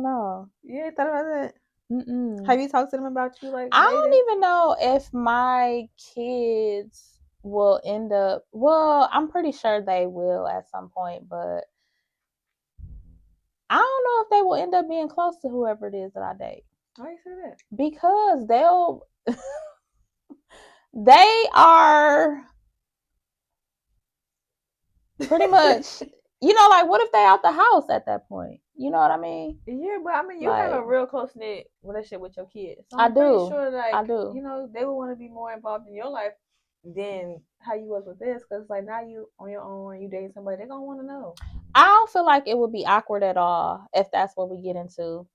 B: know.
A: You ain't thought about that?
B: Mm-mm.
A: Have you talked to them about you like
B: I
A: dating?
B: don't even know if my kids will end up, well, I'm pretty sure they will at some point, but I don't know if they will end up being close to whoever it is that I date.
A: Why you say that?
B: Because they are pretty much, like what if they out the house at that point? You know what I mean?
A: Yeah, but I mean, you have a real close knit relationship with your kids. So
B: I'm pretty
A: sure, like,
B: I do.
A: They would want to be more involved in your life than how you was with this, because like now you on your own and you dating somebody, they're gonna want to know.
B: I don't feel like it would be awkward at all if that's what we get into.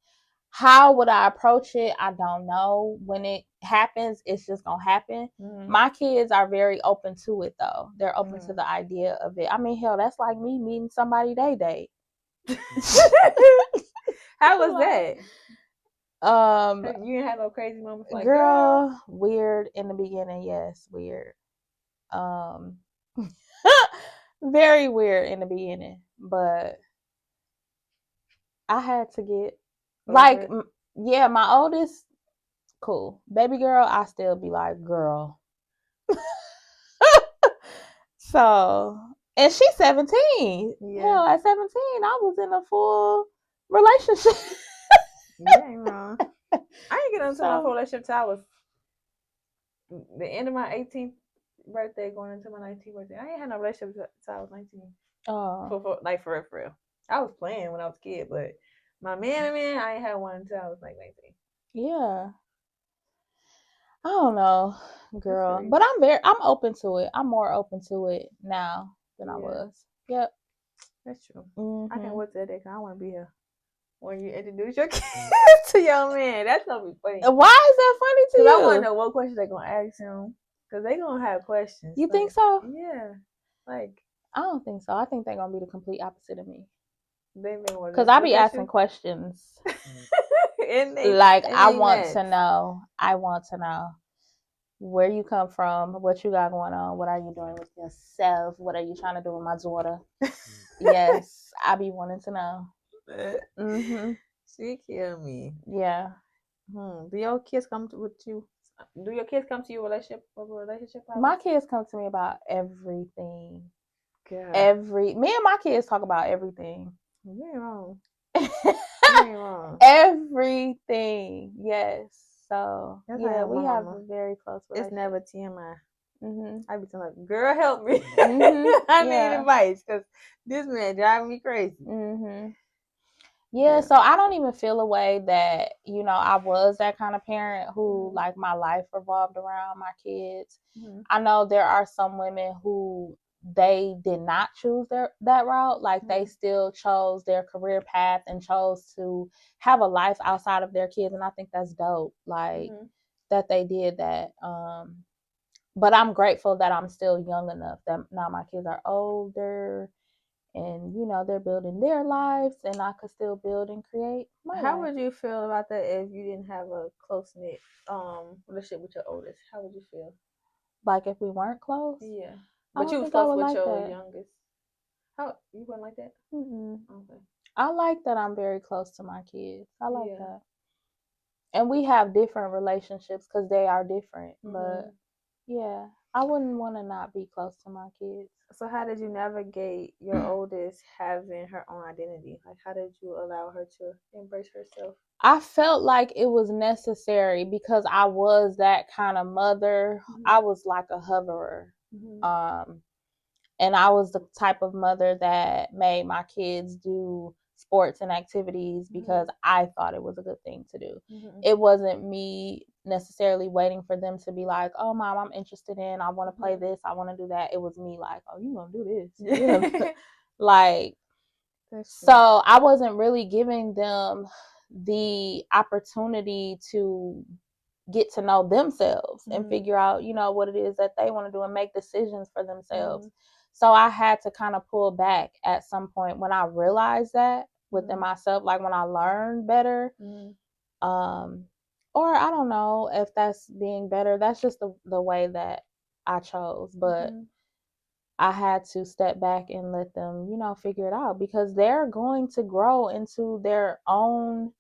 B: How would I approach it? I don't know. When it happens, it's just gonna happen. My kids are very open to it, though. They're open to the idea of it. I mean, hell, that's like me meeting somebody they date.
A: How was that? You didn't have no crazy moments like
B: girl, weird in the beginning. Yes, weird. Very weird in the beginning, but I had to get like, yeah, my oldest, cool. Baby girl, I still be like, girl. So, and she's 17. Yeah. Hell, at 17, I was in a full relationship.
A: Yeah, ain't wrong. I didn't get into my full relationship till I was the end of my 18th birthday, going into my 19th birthday. I ain't had no relationship till I was 19. For real. I was playing when I was a kid, but My man, I ain't had one until I was like 19.
B: Yeah. I don't know, girl.
A: crazy.
B: But I'm open to it. I'm more open to it now than I was. Yep.
A: That's true.
B: Mm-hmm.
A: I can't wait till that day 'cause I want to be here when you introduce your kids to your man. That's gonna be funny.
B: Why is that funny to you?
A: I want to know what questions they're gonna ask him, because they gonna have questions.
B: You think so?
A: Yeah. Like,
B: I don't think so. I think they're gonna be the complete opposite of me.
A: they may want to.
B: Because I be asking questions.
A: Like,
B: I want to know. I want to know where you come from, what you got going on, what are you doing with yourself, what are you trying to do with my daughter? Yes, I be wanting to know. Mm-hmm.
A: She kill me.
B: Yeah.
A: Do your kids come with you? Do your kids come to you relationship?
B: My kids come to me about everything.
A: God.
B: Me and my kids talk about everything.
A: You ain't wrong. You ain't wrong.
B: Everything. Yes. So
A: that's
B: yeah, we have a very close relationship.
A: It's never TMI.
B: Mm-hmm.
A: I be telling her, girl, help me. Mm-hmm. I need advice because this man driving me crazy.
B: Mm-hmm. Yeah, so I don't even feel a way that, I was that kind of parent who, like, my life revolved around my kids. Mm-hmm. I know there are some women who they did not choose that route. Like, they still chose their career path and chose to have a life outside of their kids. And I think that's dope, like, that they did that. But I'm grateful that I'm still young enough that now my kids are older. And, they're building their lives, and I could still build and create my life.
A: How would you feel about that if you didn't have a close-knit relationship with your oldest? How would you feel?
B: Like if we weren't close?
A: Yeah. But you was close with your youngest. How you wouldn't like that?
B: Okay. I like that I'm very close to my kids. I like that. And we have different relationships because they are different. But, yeah, I wouldn't want to not be close to my kids.
A: So how did you navigate your oldest having her own identity? Like, how did you allow her to embrace herself?
B: I felt like it was necessary because I was that kind of mother. I was like a hoverer. And I was the type of mother that made my kids do sports and activities because I thought it was a good thing to do. It wasn't me necessarily waiting for them to be like, oh, Mom, I'm interested in, I want to play this, I want to do that. It was me like, oh, you want to do this. Yeah. Like, so I wasn't really giving them the opportunity to get to know themselves and figure out, what it is that they want to do and make decisions for themselves. So I had to kind of pull back at some point when I realized that within myself, like when I learned better. Or I don't know if that's being better. That's just the way that I chose. But I had to step back and let them, figure it out because they're going to grow into their own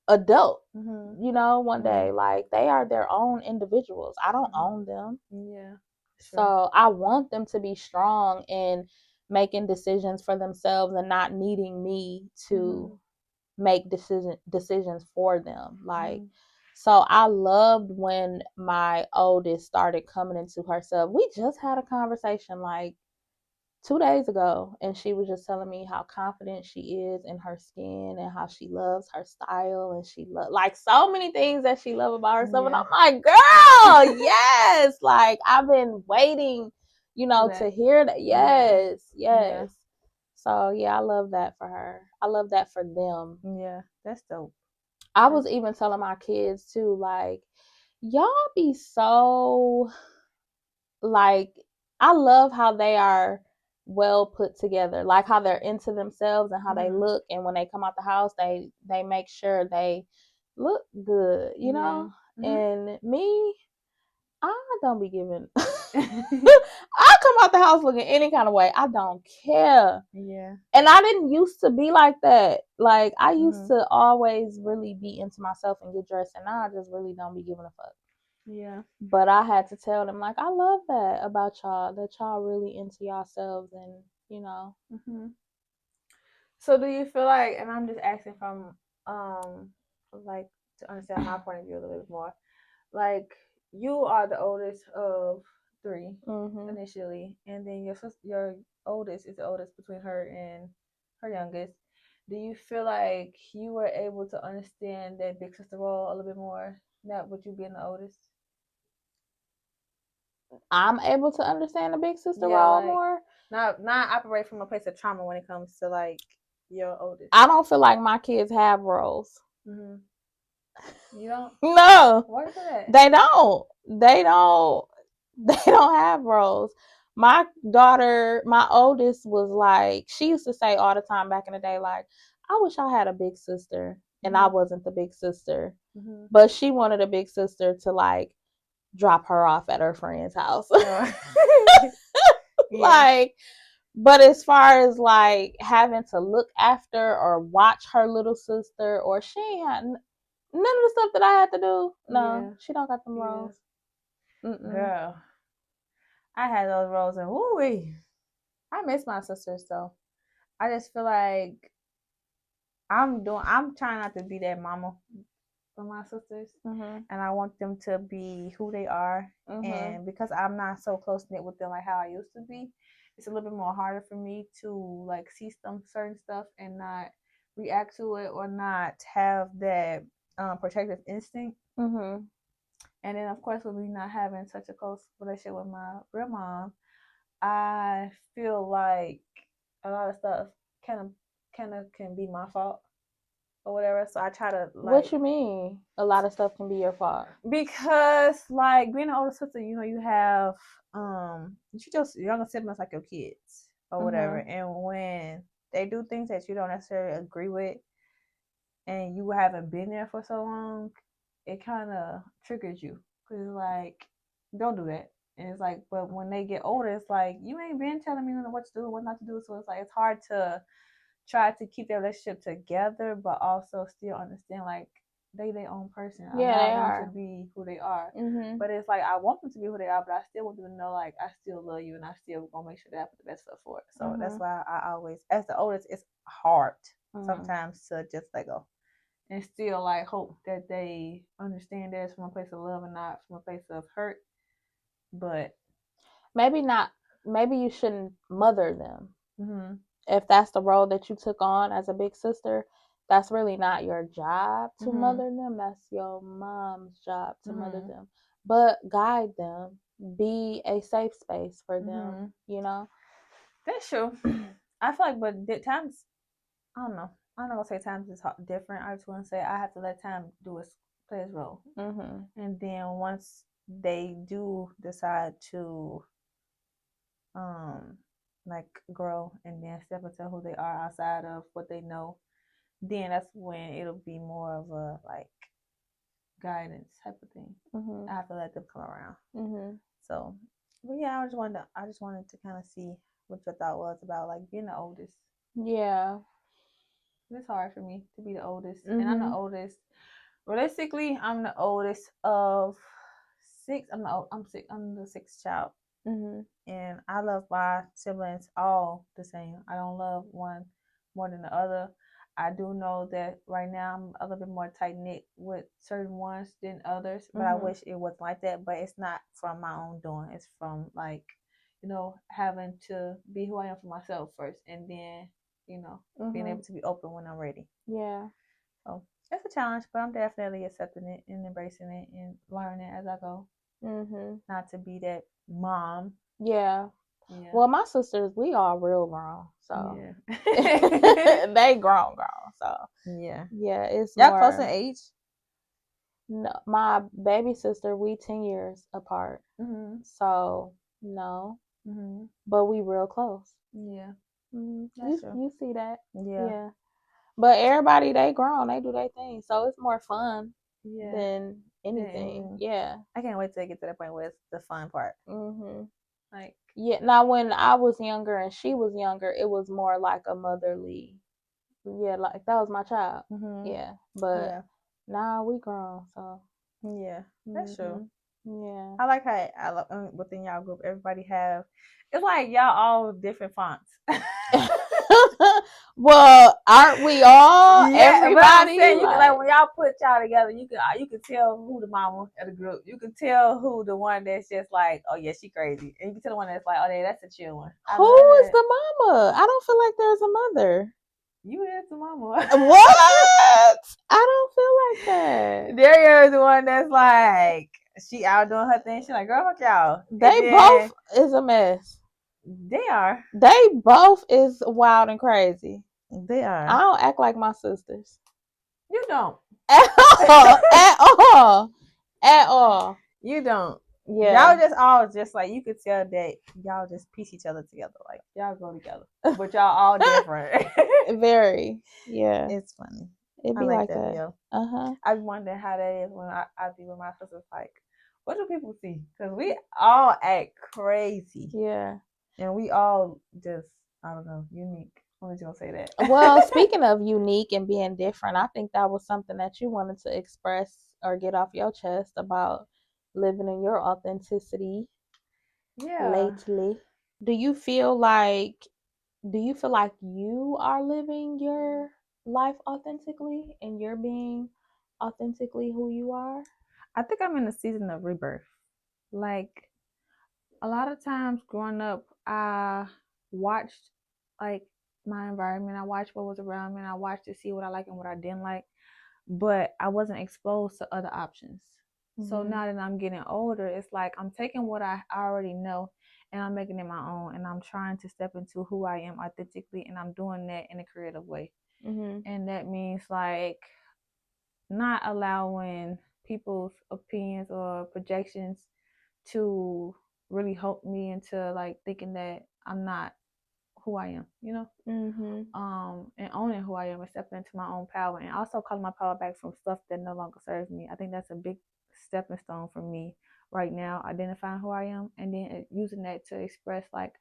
B: adult, one day. Like, they are their own individuals. I don't own them.
A: Yeah.
B: Sure. So I want them to be strong in making decisions for themselves and not needing me to make decisions for them. Like, so I loved when my oldest started coming into herself. We just had a conversation like 2 days ago, and she was just telling me how confident she is in her skin and how she loves her style, and she like so many things that she loves about herself. And I'm like, girl, yes, like I've been waiting, to hear that. Yes. Yeah. So yeah, I love that for her. I love that for them.
A: Yeah, that's dope.
B: I was even telling my kids too, like, y'all be so, like, I love how they are well put together, like how they're into themselves and how they look, and when they come out the house, they make sure they look good, And me, I don't be giving. I come out the house looking any kind of way. I don't care.
A: Yeah.
B: And I didn't used to be like that. Like, I used to always really be into myself and get dressed, and now I just really don't be giving a fuck.
A: Yeah.
B: But I had to tell them, like, I love that about y'all, that y'all really into yourselves and,
A: So do you feel like, and I'm just asking from, like, to understand my point of view a little bit more, like, you are the oldest of 3 initially, and then your oldest is the oldest between her and her youngest. do you feel like you were able to understand that big sister role a little bit more now with you being the oldest?
B: I'm able to understand the big sister
A: Yeah,
B: role
A: like
B: more.
A: not operate from a place of trauma when it comes to like your oldest.
B: I don't feel like my kids have roles.
A: Mm-hmm. You don't?
B: No,
A: Why is that?
B: they don't. They don't. They don't have roles. My daughter, my oldest, was like, she used to say all the time back in the day, like, I wish I had a big sister, and I wasn't the big sister.
A: Mm-hmm.
B: But she wanted a big sister to like drop her off at her friend's house.
A: Yeah.
B: Like, but as far as like having to look after or watch her little sister, or she ain't had none of the stuff that I had to do. No, she don't got them roles.
A: Girl, I had those roles, and woo-wee, I miss my sisters though. I just feel like I'm trying not to be that mama for my sisters, and I want them to be who they are. And because I'm not so close knit with them like how I used to be, it's a little bit more harder for me to like see some certain stuff and not react to it or not have that protective instinct. And then of course with me not having such a close relationship with my real mom, I feel like a lot of stuff kind of can be my fault or whatever. So I try to like.
B: What you mean? A lot of stuff can be your fault.
A: Because like being an older sister, you know, you have you just younger siblings like your kids or whatever, and when they do things that you don't necessarily agree with, and you haven't been there for so long, it kind of triggers you because like don't do that. And it's like, but when they get older, it's like you ain't been telling me what to do, what not to do. So it's like it's hard to try to keep their relationship together, but also still understand like they their own person.
B: Yeah,
A: I
B: they
A: want them
B: are
A: to be who they are. But it's like I want them to be who they are, but I still want them to know like I still love you and I still gonna make sure that I put the best foot forward. So that's why I always, as the oldest, it's hard sometimes to just let go and still like hope that they understand that it's from a place of love and not from a place of hurt. But
B: maybe not. Maybe you shouldn't mother them. If that's the role that you took on as a big sister, that's really not your job to mother them. That's your mom's job to mother them. But guide them. Be a safe space for them, you know?
A: That's true. I feel like, but times, I don't know. I'm not gonna say times is different. I just want to say I have to let time play its role. And then once they do decide to like grow and then step into who they are outside of what they know, then that's when it'll be more of a like guidance type of thing. I have to let them come around. So, but yeah, I just wanted to kind of see what your thought was about like being the oldest.
B: Yeah,
A: it's hard for me to be the oldest, and I'm the oldest. Realistically, I'm the oldest of 6. I'm the 6th child. And I love my siblings all the same. I don't love one more than the other. I do know that right now I'm a little bit more tight knit with certain ones than others, but I wish it wasn't like that. But it's not from my own doing. It's from like, you know, having to be who I am for myself first, and then, you know, being able to be open when I'm ready.
B: Yeah.
A: So it's a challenge, but I'm definitely accepting it and embracing it and learning as I go. Not to be that mom.
B: Yeah. Well, my sisters, we all real grown, so
A: yeah.
B: they grown, so
A: yeah,
B: it's
A: y'all
B: more
A: close in age.
B: No, my baby sister, we 10 years apart, so no, but we real close.
A: Yeah,
B: you see that?
A: Yeah.
B: But everybody, they grown, they do their thing, so it's more fun than anything. Yeah,
A: I can't wait till I get to that point where it's the fun part. Like,
B: yeah. Now, when I was younger and she was younger, it was more like a motherly. Yeah, like that was my child. Yeah, but now we grown, so
A: yeah, that's true.
B: Yeah,
A: I like how within y'all group everybody have. It's like y'all all different fonts.
B: Well, aren't we all?
A: Yeah,
B: everybody.
A: But I'm saying, you can, like when y'all put y'all together, you can tell who the mama of the group. You can tell who the one that's just like, oh yeah, she crazy, and you can tell the one that's like, oh yeah, that's a chill one.
B: Who is the mama? I don't feel like there's a mother.
A: You answer mama.
B: What? I don't feel like that.
A: Dario is the one that's like, she out doing her thing. She like, girl, fuck y'all.
B: They both is a mess.
A: They are.
B: They both is wild and crazy.
A: They are.
B: I don't act like my sisters.
A: You don't.
B: At all.
A: You don't.
B: Yeah.
A: Y'all just all just like, you could tell that y'all just piece each other together. Like, y'all go together. But y'all all different.
B: Very. Yeah.
A: It's funny.
B: It'd be like that.
A: Yo.
B: Uh-huh.
A: I be wondering how that is when I be with my sisters. Like, what do people see? Because we all act crazy.
B: Yeah.
A: And we all just, I don't know, unique. I'm just gonna say that.
B: Well, speaking of unique and being different, I think that was something that you wanted to express or get off your chest about living in your authenticity.
A: Yeah.
B: Lately. Do you feel like you are living your life authentically and you're being authentically who you are?
A: I think I'm in a season of rebirth. Like, a lot of times growing up, I watched like my environment. I watched what was around me, and I watched to see what I like and what I didn't like. But I wasn't exposed to other options. So now that I'm getting older, it's like I'm taking what I already know and I'm making it my own, and I'm trying to step into who I am authentically, and I'm doing that in a creative way. And that means like not allowing people's opinions or projections to really help me into like thinking that I'm not who I am, you know? And owning who I am and stepping into my own power, and also calling my power back from stuff that no longer serves me. I think that's a big stepping stone for me right now, identifying who I am and then using that to express like,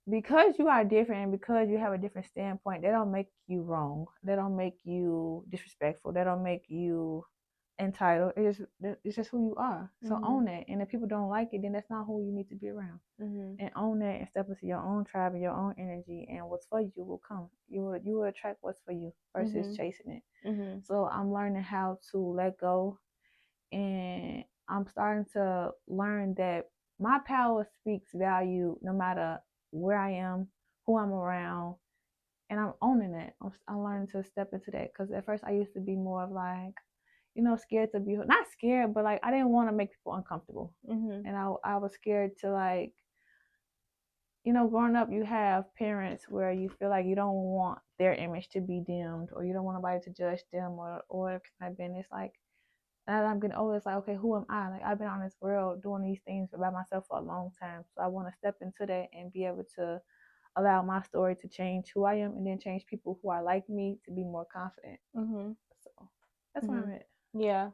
A: because you are different and because you have a different standpoint, that don't make you wrong. That don't make you disrespectful. That don't make you entitled. It's just who you are. So own that. And if people don't like it, then that's not who you need to be around. And own that and step into your own tribe and your own energy, and what's for you will come. You will attract what's for you versus chasing it. So I'm learning how to let go, and I'm starting to learn that my power speaks value no matter where I am, who I'm around, and I'm owning it. I'm learning to step into that, because at first I used to be more of like, scared to be, not scared, but like I didn't want to make people uncomfortable. And I was scared to like, growing up, you have parents where you feel like you don't want their image to be dimmed, or you don't want nobody to judge them, or it can have been. It's like, now that I'm getting older, it's like, okay, who am I? Like, I've been on this world doing these things by myself for a long time. So I want to step into that and be able to allow my story to change who I am, and then change people who are like me to be more confident. So that's where I'm at.
B: Yeah.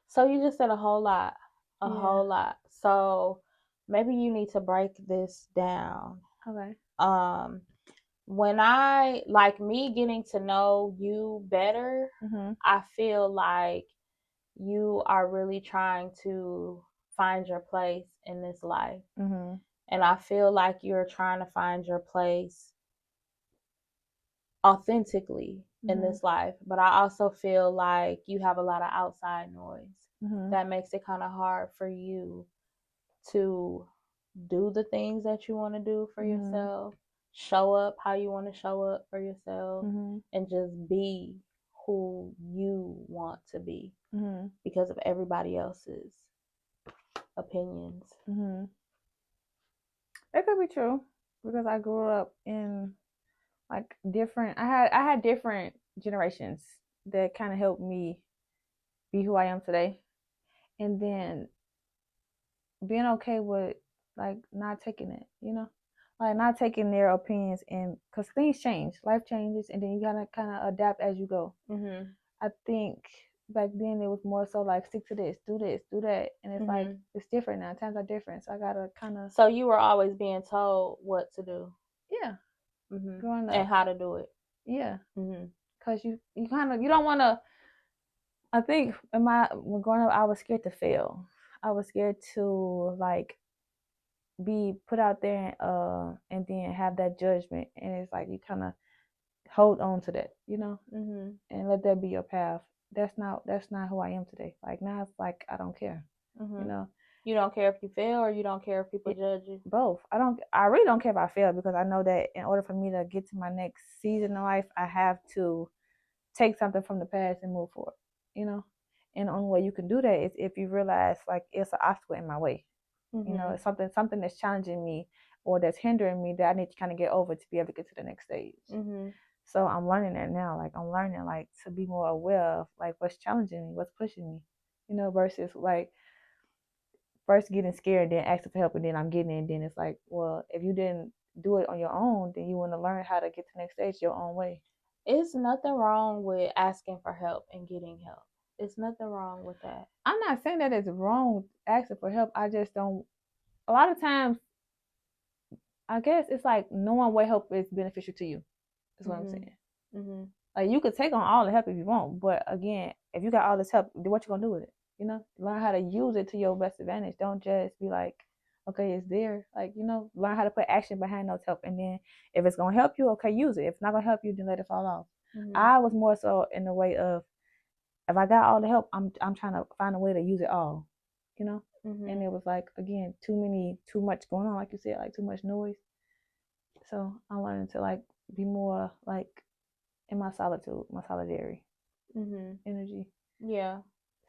B: So you just said a whole lot. Whole lot. So maybe you need to break this down.
A: Okay.
B: When I, like, me getting to know you better, I feel like you are really trying to find your place in this life. And I feel like you're trying to find your place authentically in this life. But I also feel like you have a lot of outside noise that makes it kind of hard for you to do the things that you want to do for yourself, show up how you want to show up for yourself, and just be who you want to be because of everybody else's opinions.
A: That could be true, because I grew up in like different, I had different generations that kind of helped me be who I am today. And then being okay with like not taking it, like not taking their opinions, and because things change, life changes, and then you gotta kind of adapt as you go. I think back then it was more so like, stick to this, do that, and it's like, it's different now. Times are different, so I gotta kind of.
B: So you were always being told what to do.
A: Yeah. Growing up.
B: And how to do it.
A: Yeah. Because you kind of, you don't want to. I think when growing up, I was scared to fail. I was scared to like be put out there and then have that judgment, and it's like you kind of hold on to that, and let that be your path. That's not who I am today. Like now, it's like I don't care,
B: You don't care if you fail, or you don't care if people judge you?
A: Both. I really don't care if I fail, because I know that in order for me to get to my next season in life, I have to take something from the past and move forward, you know? And the only way you can do that is if you realize, like, it's an obstacle in my way. You know, it's something that's challenging me or that's hindering me that I need to kind of get over to be able to get to the next stage. So I'm learning that now. Like, I'm learning, like, to be more aware of, like, what's challenging me, what's pushing me, you know, versus, like, first getting scared, then asking for help, and then I'm getting it. And then it's like, well, if you didn't do it on your own, then you want to learn how to get to the next stage your own way.
B: It's nothing wrong with asking for help and getting help. It's nothing wrong with that.
A: I'm not saying that it's wrong asking for help. I just don't. A lot of times, I guess it's like knowing what help is beneficial to you. Is what I'm saying. Like, you could take on all the help if you want, but again, if you got all this help, what you gonna do with it? You know, learn how to use it to your best advantage. Don't just be like, okay, it's there. Like, you know, learn how to put action behind those help, and then if it's gonna help you, okay, use it. If it's not gonna help you, then let it fall off. I was more so in the way of, if I got all the help, I'm trying to find a way to use it all, you know. And it was like, again, too much going on, like you said, like too much noise. So I'm learning to, like, be more like in my solitude, my solitary energy.
B: Yeah.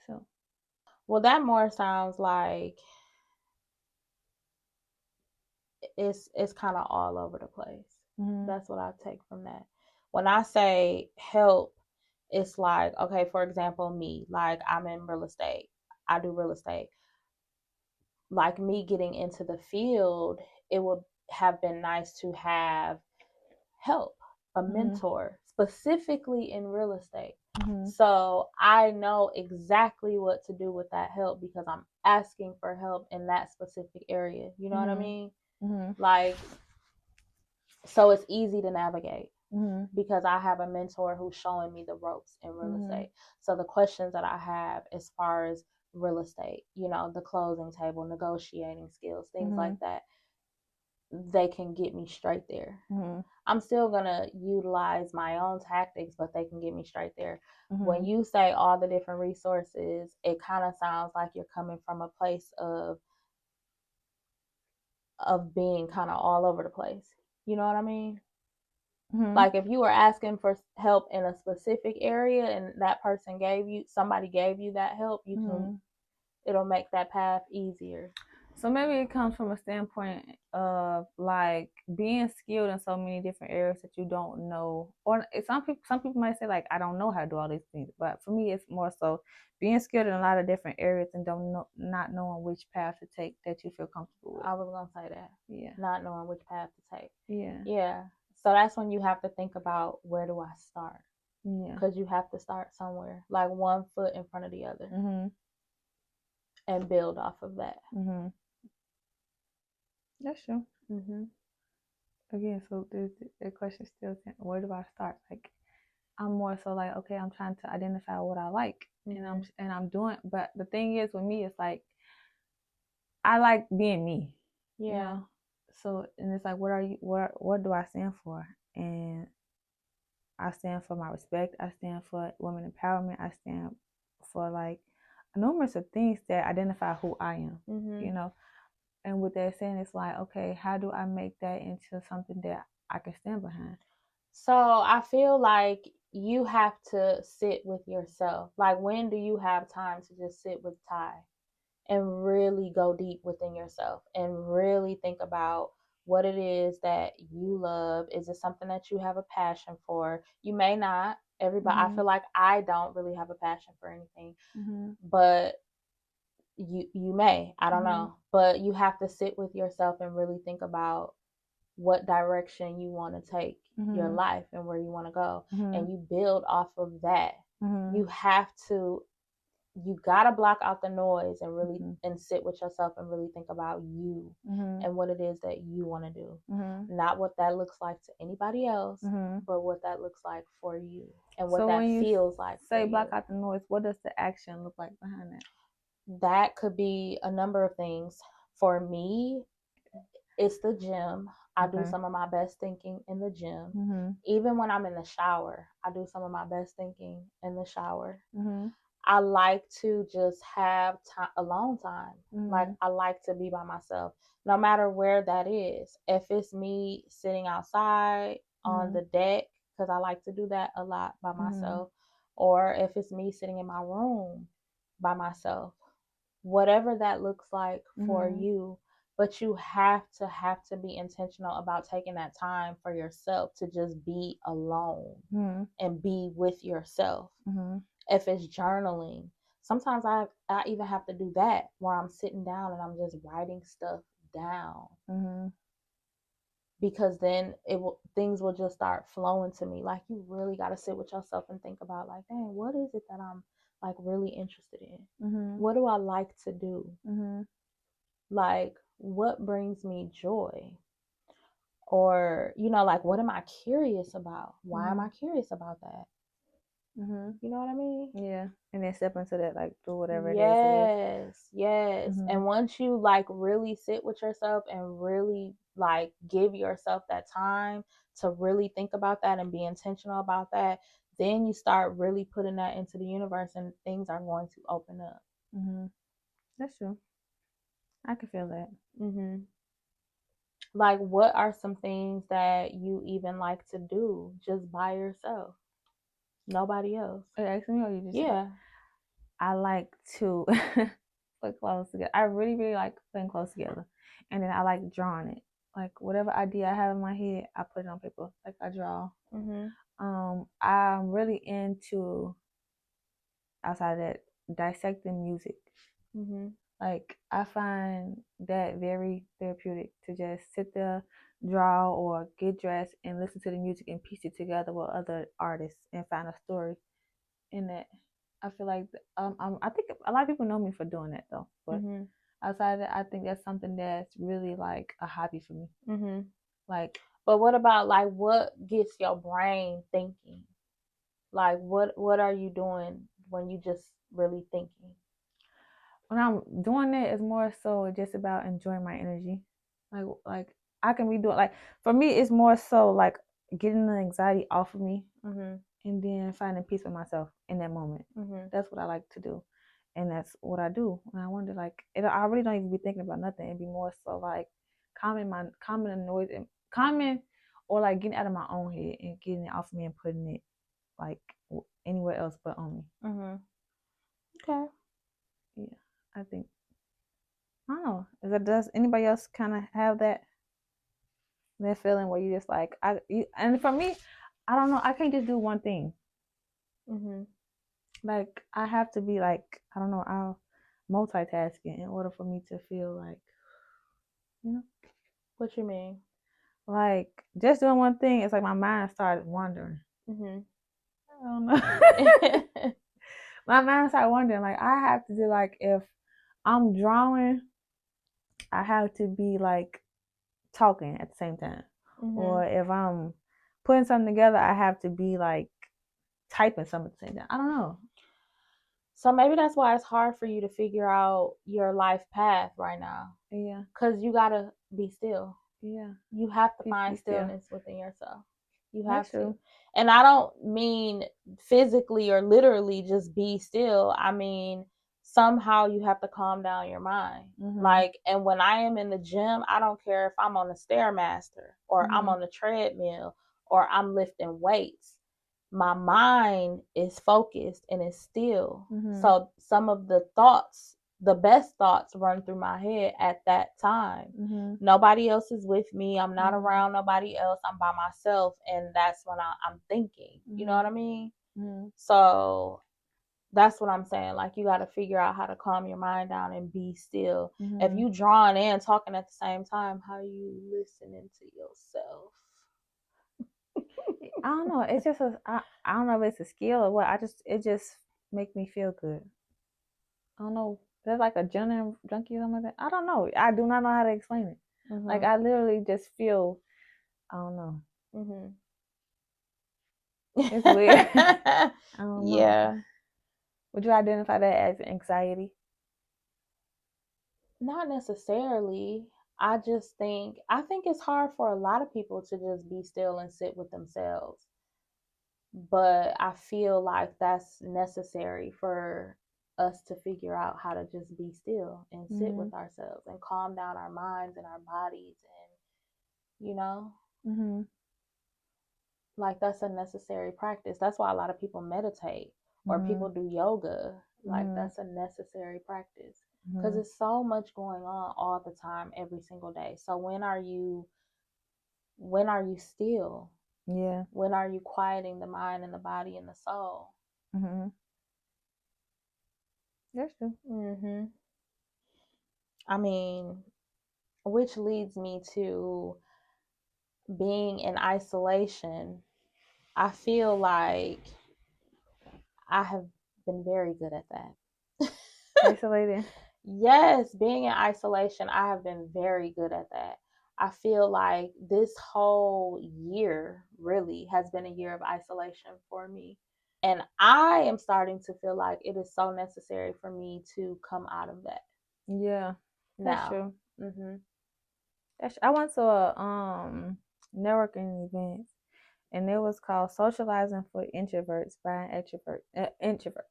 A: So,
B: well, that more sounds like it's kind of all over the place. That's what I take from that. When I say help, it's like, okay, for example, me, like, I'm in real estate. I do real estate. Like, me getting into the field, it would have been nice to have help, a mentor, specifically in real estate. So I know exactly what to do with that help because I'm asking for help in that specific area. You know what I mean? Like, so it's easy to navigate because I have a mentor who's showing me the ropes in real estate. So the questions that I have as far as real estate, you know, the closing table, negotiating skills, things like that, they can get me straight there. I'm still going to utilize my own tactics, but they can get me straight there. When you say all the different resources, it kind of sounds like you're coming from a place of being kind of all over the place. You know what I mean? Like, if you were asking for help in a specific area and that person somebody gave you that help, you can, it'll make that path easier.
A: So maybe it comes from a standpoint of, like, being skilled in so many different areas that you don't know, or some people might say, like, I don't know how to do all these things. But for me, it's more so being skilled in a lot of different areas and not knowing which path to take that you feel comfortable with.
B: I was gonna say that.
A: Yeah.
B: Not knowing which path to take.
A: Yeah.
B: Yeah. So that's when you have to think about, where do I start?
A: Yeah.
B: Because you have to start somewhere, like one foot in front of the other, and build off of that.
A: That's true. Again, so the question still, where do I start? Like, I'm more so like, okay, I'm trying to identify what I like, and I'm doing. But the thing is, with me, it's like, I like being me.
B: Yeah.
A: You know? So, and it's like, what do I stand for? And I stand for my respect. I stand for women empowerment. I stand for, like, numerous of things that identify who I am. You know. And with that saying, it's like, okay, how do I make that into something that I can stand behind?
B: So I feel like you have to sit with yourself. Like, when do you have time to just sit with Ty and really go deep within yourself and really think about what it is that you love? Is it something that you have a passion for? You may not. Everybody, I feel like I don't really have a passion for anything, but you may. I don't know. But you have to sit with yourself and really think about what direction you want to take your life and where you want to go, and you build off of that. You gotta block out the noise and really and sit with yourself and really think about you and what it is that you want to do, not what that looks like to anybody else, but what that looks like for you and what that feels like.
A: Say block out the noise, what does the action look like behind that?
B: That could be a number of things. For me, it's the gym. I do some of my best thinking in the gym. Even when I'm in the shower, I do some of my best thinking in the shower. I like to just have time, alone time.
A: Mm-hmm.
B: Like, I like to be by myself, no matter where that is. If it's me sitting outside on the deck, because I like to do that a lot by myself, or if it's me sitting in my room by myself, whatever that looks like for you. But you have to be intentional about taking that time for yourself to just be alone and be with yourself. If it's journaling, sometimes I even have to do that, where I'm sitting down and I'm just writing stuff down, because then things will just start flowing to me. Like, you really got to sit with yourself and think about, like, dang, what is it that I'm like really interested in? What do I like to do? Like, what brings me joy? Or, like, what am I curious about? Why am I curious about that? You know what I mean?
A: Yeah. And then step into that, like, do whatever it is.
B: Yes. And once you, like, really sit with yourself and really, like, give yourself that time to really think about that and be intentional about that, then you start really putting that into the universe, and things are going to open up.
A: That's true. I can feel that.
B: Like, what are some things that you even like to do just by yourself? Nobody else.
A: Are you asking me, or you just?
B: Yeah.
A: I like to put clothes together. I really, really like putting clothes together. And then I like drawing it. Like, whatever idea I have in my head, I put it on paper. Like, I draw. I'm really into, outside of that, dissecting music. Like, I find that very therapeutic, to just sit there, draw, or get dressed and listen to the music and piece it together with other artists and find a story in that. I feel like I think a lot of people know me for doing that, though. But outside of that, I think that's something that's really like a hobby for me. Like,
B: but what about, like, what gets your brain thinking? Like, what are you doing when you just really thinking?
A: When I'm doing it, it's more so just about enjoying my energy. Like I can be doing, like, for me, it's more so like getting the anxiety off of me, and then finding peace with myself in that moment. That's what I like to do, and that's what I do. And I wonder, like, I really don't even be thinking about nothing. It'd be more so like calming the noise, and calming, or like getting out of my own head and getting it off me and putting it like anywhere else but on me.
B: Okay.
A: Yeah, I think. I don't know. Does anybody else kind of have that feeling where you just like, and for me, I don't know. I can't just do one thing. Like, I have to be like, I don't know, I'll multitasking in order for me to feel like, you know.
B: What you mean?
A: Like, just doing one thing, it's like my mind started wandering. I don't know. My mind started wandering. Like, I have to do, like, if I'm drawing, I have to be like talking at the same time. Or if I'm putting something together, I have to be like typing something at the same time. I don't know.
B: So maybe that's why it's hard for you to figure out your life path right now.
A: Yeah.
B: Because you got to be still.
A: Yeah.
B: You have to find stillness within yourself. You have
A: That's true.
B: And I don't mean physically or literally just be still. I mean, somehow you have to calm down your mind. Like, and when I am in the gym, I don't care if I'm on the Stairmaster or I'm on the treadmill or I'm lifting weights. My mind is focused and is still. So some of the thoughts, the best thoughts, run through my head at that time. Nobody else is with me. I'm not around nobody else. I'm by myself, and that's when I'm thinking. You know what I mean? So that's what I'm saying. Like, you got to figure out how to calm your mind down and be still. If you drawing and talking at the same time, how are you listening to yourself?
A: I don't know. It's just I don't know if it's a skill or what. It just make me feel good. I don't know. There's like a junkie or something like that. I don't know. I do not know how to explain it. Like, I literally just feel, I don't know. It's weird. I don't know.
B: Yeah.
A: Would you identify that as anxiety?
B: Not necessarily. I think it's hard for a lot of people to just be still and sit with themselves. But I feel like that's necessary for us to figure out how to just be still and sit with ourselves and calm down our minds and our bodies, and like that's a necessary practice. That's why a lot of people meditate or people do yoga. Like that's a necessary practice because it's so much going on all the time, every single day. So when are you still?
A: Yeah.
B: When are you quieting the mind and the body and the soul?
A: That's true.
B: I mean, which leads me to being in isolation. I feel like I have been very good at that.
A: Isolated.
B: Yes, being in isolation, I have been very good at that. I feel like this whole year really has been a year of isolation for me. And I am starting to feel like it is so necessary for me to come out of that.
A: Yeah, that's
B: Now.
A: true. I went to a networking event, and it was called "Socializing for Introverts" by an introvert.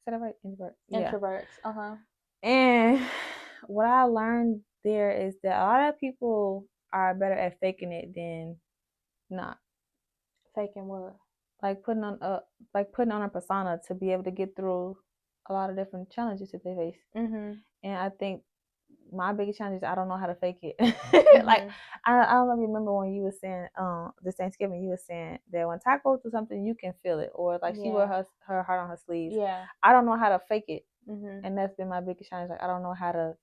A: Is that right? Introvert. Yeah.
B: Introverts.
A: And what I learned there is that a lot of people are better at faking it than not.
B: Faking what?
A: Like putting on a persona to be able to get through a lot of different challenges that they face. And I think my biggest challenge is I don't know how to fake it. Like I don't know if you remember when you were saying this Thanksgiving, you were saying that when Ty goes through something you can feel it, or like she wear her heart on her sleeves.
B: Yeah.
A: I don't know how to fake it. And that's been my biggest challenge. Like I don't know how to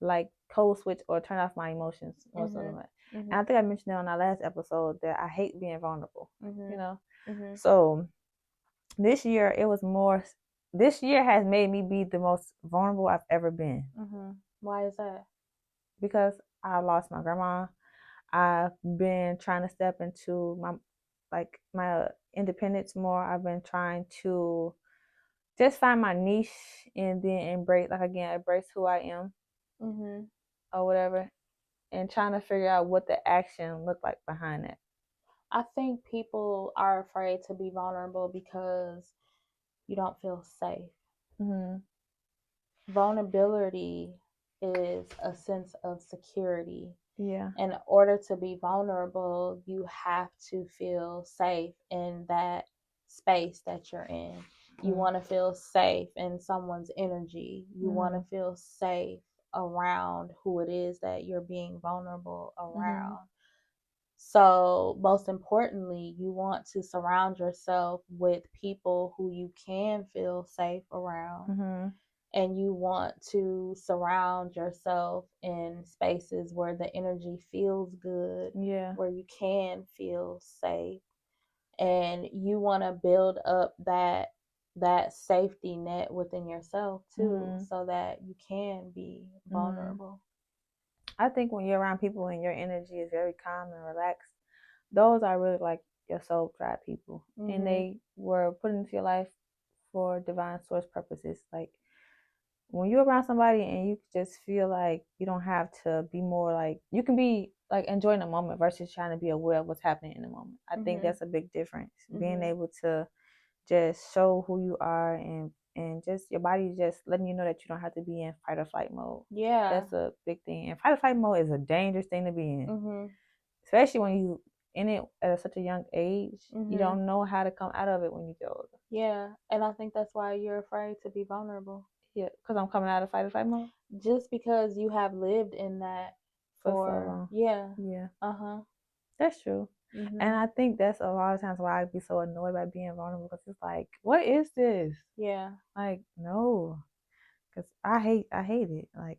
A: like code switch or turn off my emotions most of the time. And I think I mentioned that on our last episode that I hate being vulnerable. You know? So this year it was more. This year has made me be the most vulnerable I've ever been.
B: Why is that?
A: Because I lost my grandma. I've been trying to step into my independence more. I've been trying to just find my niche and then embrace who I am, or whatever, and trying to figure out what the action looked like behind it.
B: I think people are afraid to be vulnerable because you don't feel safe. Vulnerability is a sense of security.
A: Yeah.
B: In order to be vulnerable, you have to feel safe in that space that you're in. You want to feel safe in someone's energy. You want to feel safe around who it is that you're being vulnerable around. So, most importantly, you want to surround yourself with people who you can feel safe around. And you want to surround yourself in spaces where the energy feels good, where you can feel safe. And you want to build up that safety net within yourself too, so that you can be vulnerable.
A: I think when you're around people and your energy is very calm and relaxed, those are really like your soul tribe people. And they were put into your life for divine source purposes. Like when you're around somebody and you just feel like you don't have to be more like, you can be like enjoying the moment versus trying to be aware of what's happening in the moment. I think that's a big difference. Being able to just show who you are, and just your body just letting you know that you don't have to be in fight or flight mode.
B: Yeah.
A: That's a big thing. And fight or flight mode is a dangerous thing to be in. Especially when you in it at such a young age. You don't know how to come out of it when you get older.
B: Yeah. And I think that's why you're afraid to be vulnerable.
A: Yeah, because I'm coming out of fight or flight mode.
B: Just because you have lived in that for
A: so long.
B: Yeah.
A: That's true. And I think that's a lot of times why I'd be so annoyed by being vulnerable, because it's like, what is this?
B: Yeah.
A: Like, no. Because I hate it. Like,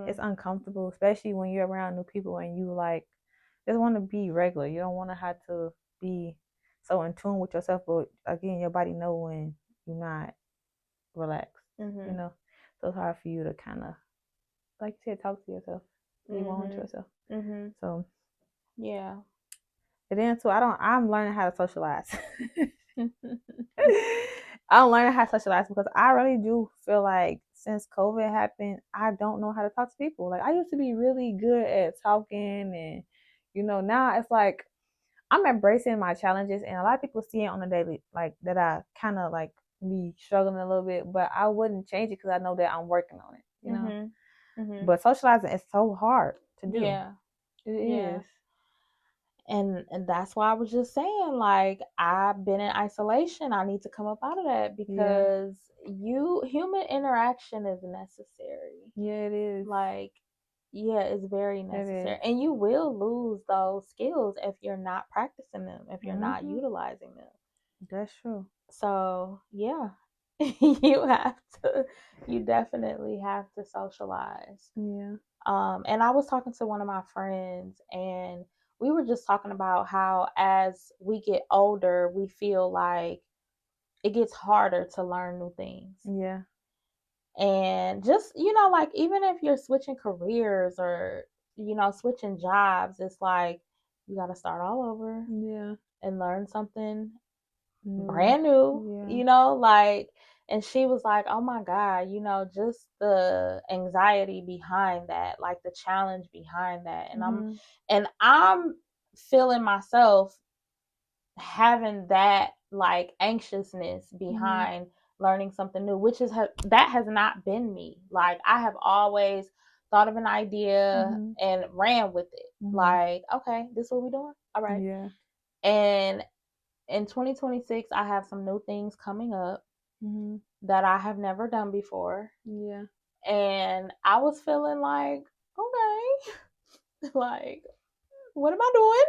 A: it's uncomfortable, especially when you're around new people and you like just want to be regular. You don't want to have to be so in tune with yourself, but again, your body know when you're not relaxed. You know, so it's hard for you to kind of, like you said, talk to yourself, be more into yourself. So
B: yeah.
A: And then too, I'm learning how to socialize. I'm learning how to socialize because I really do feel like since COVID happened, I don't know how to talk to people. Like I used to be really good at talking, and now it's like I'm embracing my challenges, and a lot of people see it on the daily, like that I kind of like be struggling a little bit, but I wouldn't change it because I know that I'm working on it, you know.
B: Mm-hmm.
A: But socializing is so hard to do.
B: Yeah.
A: It is.
B: And that's why I was just saying, like, I've been in isolation. I need to come up out of that because human interaction is necessary.
A: Yeah, it is.
B: Like, yeah, it's very necessary. And you will lose those skills if you're not practicing them, if you're not utilizing them.
A: That's true.
B: So, yeah. You definitely have to socialize.
A: Yeah.
B: And I was talking to one of my friends, and we were just talking about how as we get older, we feel like it gets harder to learn new things.
A: Yeah.
B: And just, like, even if you're switching careers or, switching jobs, it's like you got to start all over.
A: Yeah.
B: And learn something brand new, like, and she was like, oh my God, just the anxiety behind that, like the challenge behind that. And I'm feeling myself having that like anxiousness behind learning something new, which is that has not been me. Like, I have always thought of an idea and ran with it. Like, okay, this is what we're doing. All right.
A: Yeah.
B: And in 2026, I have some new things coming up that I have never done before.
A: Yeah.
B: And I was feeling like, okay, like, what am I doing?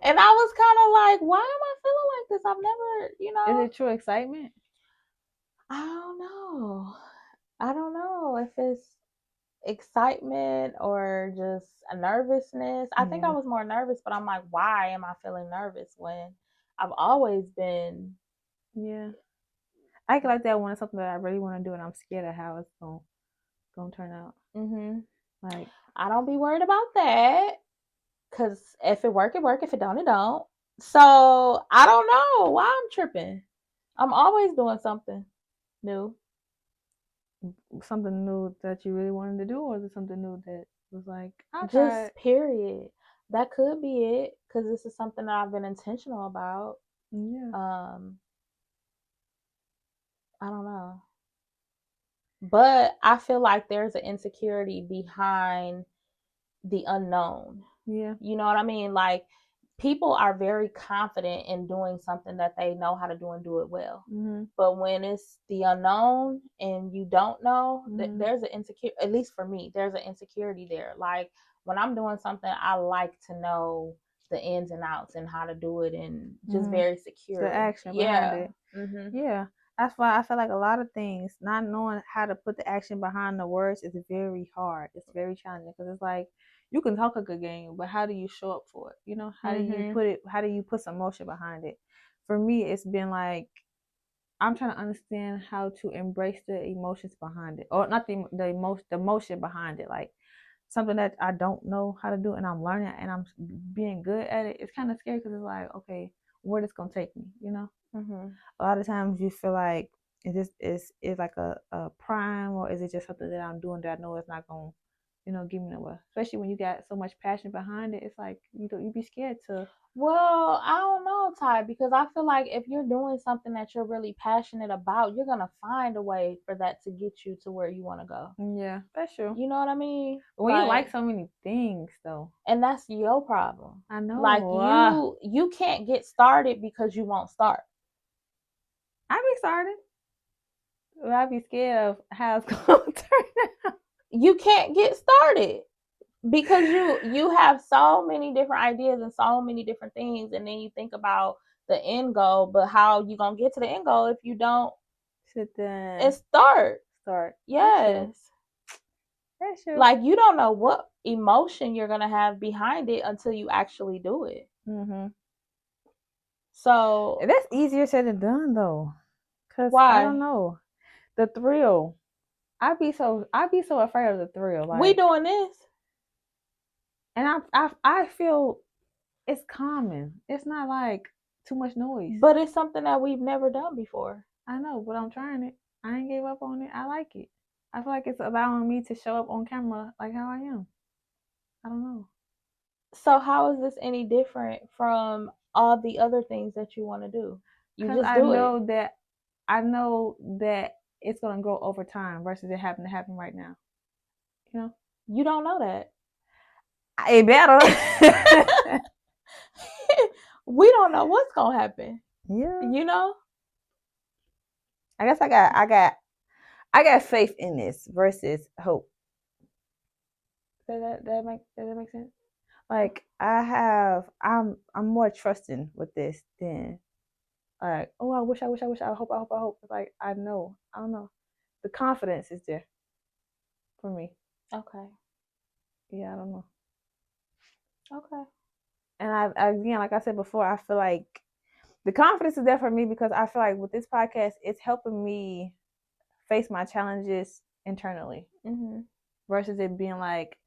B: And I was kind of like, why am I feeling like this? I've never,
A: Is it true excitement?
B: I don't know if it's excitement or just a nervousness. I think I was more nervous, but I'm like, why am I feeling nervous when I've always been?
A: Yeah. I get like that when it's something that I really want to do and I'm scared of how it's gonna turn out. Like,
B: I don't be worried about that, because if it work, it work. If it don't, it don't. So I don't know why I'm tripping. I'm always doing something new.
A: Something new that you really wanted to do, or is it something new that was like,
B: just period? That could be it, because this is something that I've been intentional about. I don't know, but I feel like there's an insecurity behind the unknown.
A: Yeah.
B: You know what I mean? Like, people are very confident in doing something that they know how to do and do it well. But when it's the unknown and you don't know, there's an insecurity, at least for me, there's an insecurity there. Like, when I'm doing something, I like to know the ins and outs and how to do it, and just very secure.
A: The action behind it. Yeah. That's why I feel like a lot of things, not knowing how to put the action behind the words is very hard. It's very challenging, because it's like, you can talk a good game, but how do you show up for it? How do you put it? How do you put some motion behind it? For me, it's been like, I'm trying to understand how to embrace the emotions behind it, or not the emotion behind it. Like, something that I don't know how to do and I'm learning and I'm being good at it. It's kind of scary, because it's like, okay, where this gonna take me? A lot of times you feel like, is like a prime, or is it just something that I'm doing that I know it's not gonna give me nowhere? Especially when you got so much passion behind it, it's like you be scared to.
B: Well, I don't know, Ty, because I feel like if you're doing something that you're really passionate about, you're gonna find a way for that to get you to where you want to go.
A: Yeah, that's true.
B: You know what I mean?
A: When you like so many things, though,
B: and that's your problem.
A: I know.
B: Like, you can't get started because you won't start.
A: I be started. I be scared of how it's gonna turn out.
B: You can't get started because you have so many different ideas and so many different things, and then you think about the end goal, but how you gonna get to the end goal if you don't
A: sit there
B: and start?
A: Yes, that's true.
B: Like, you don't know what emotion you're gonna have behind it until you actually do it. So
A: that's easier said than done, though. Cause
B: why?
A: I don't know, the thrill. I'd be so afraid of the thrill. Like,
B: we doing this,
A: and I feel it's calming. It's not like too much noise.
B: But it's something that we've never done before.
A: I know, but I'm trying it. I ain't gave up on it. I like it. I feel like it's allowing me to show up on camera like how I am. I don't know.
B: So how is this any different from all the other things that you want to do? You just do it.
A: I know that I know that it's gonna grow over time versus it having to happen right now. You know,
B: You don't know that.
A: it better.
B: We don't know what's gonna happen.
A: Yeah.
B: You know.
A: I guess I got faith in this versus hope. Does that make sense? Like I'm more trusting with this than like, oh, I wish, I hope. Like I know, I don't know. The confidence is there for me.
B: Okay.
A: Yeah, I don't know.
B: Okay.
A: And I again, like I said before, I feel like the confidence is there for me because I feel like with this podcast, it's helping me face my challenges internally versus it being like,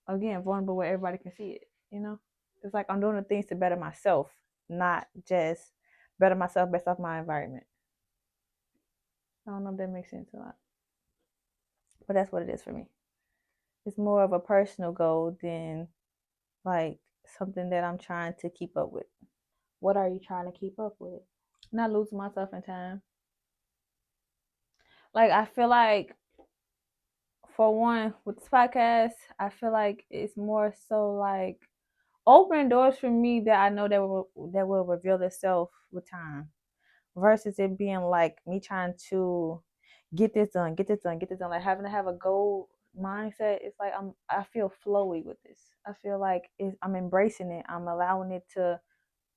A: again, vulnerable where everybody can see it. You know, it's like I'm doing the things to better myself, not just better myself based off my environment. I don't know if that makes sense or not, but that's what it is for me. It's more of a personal goal than like something that I'm trying to keep up with.
B: What are you trying to keep up with?
A: Not losing myself in time. Like I feel like for one, with this podcast, I feel like it's more so like opening doors for me that I know that will reveal itself with time, versus it being like me trying to get this done, like having to have a goal mindset. It's like I feel flowy with this. I feel like I'm embracing it. I'm allowing it to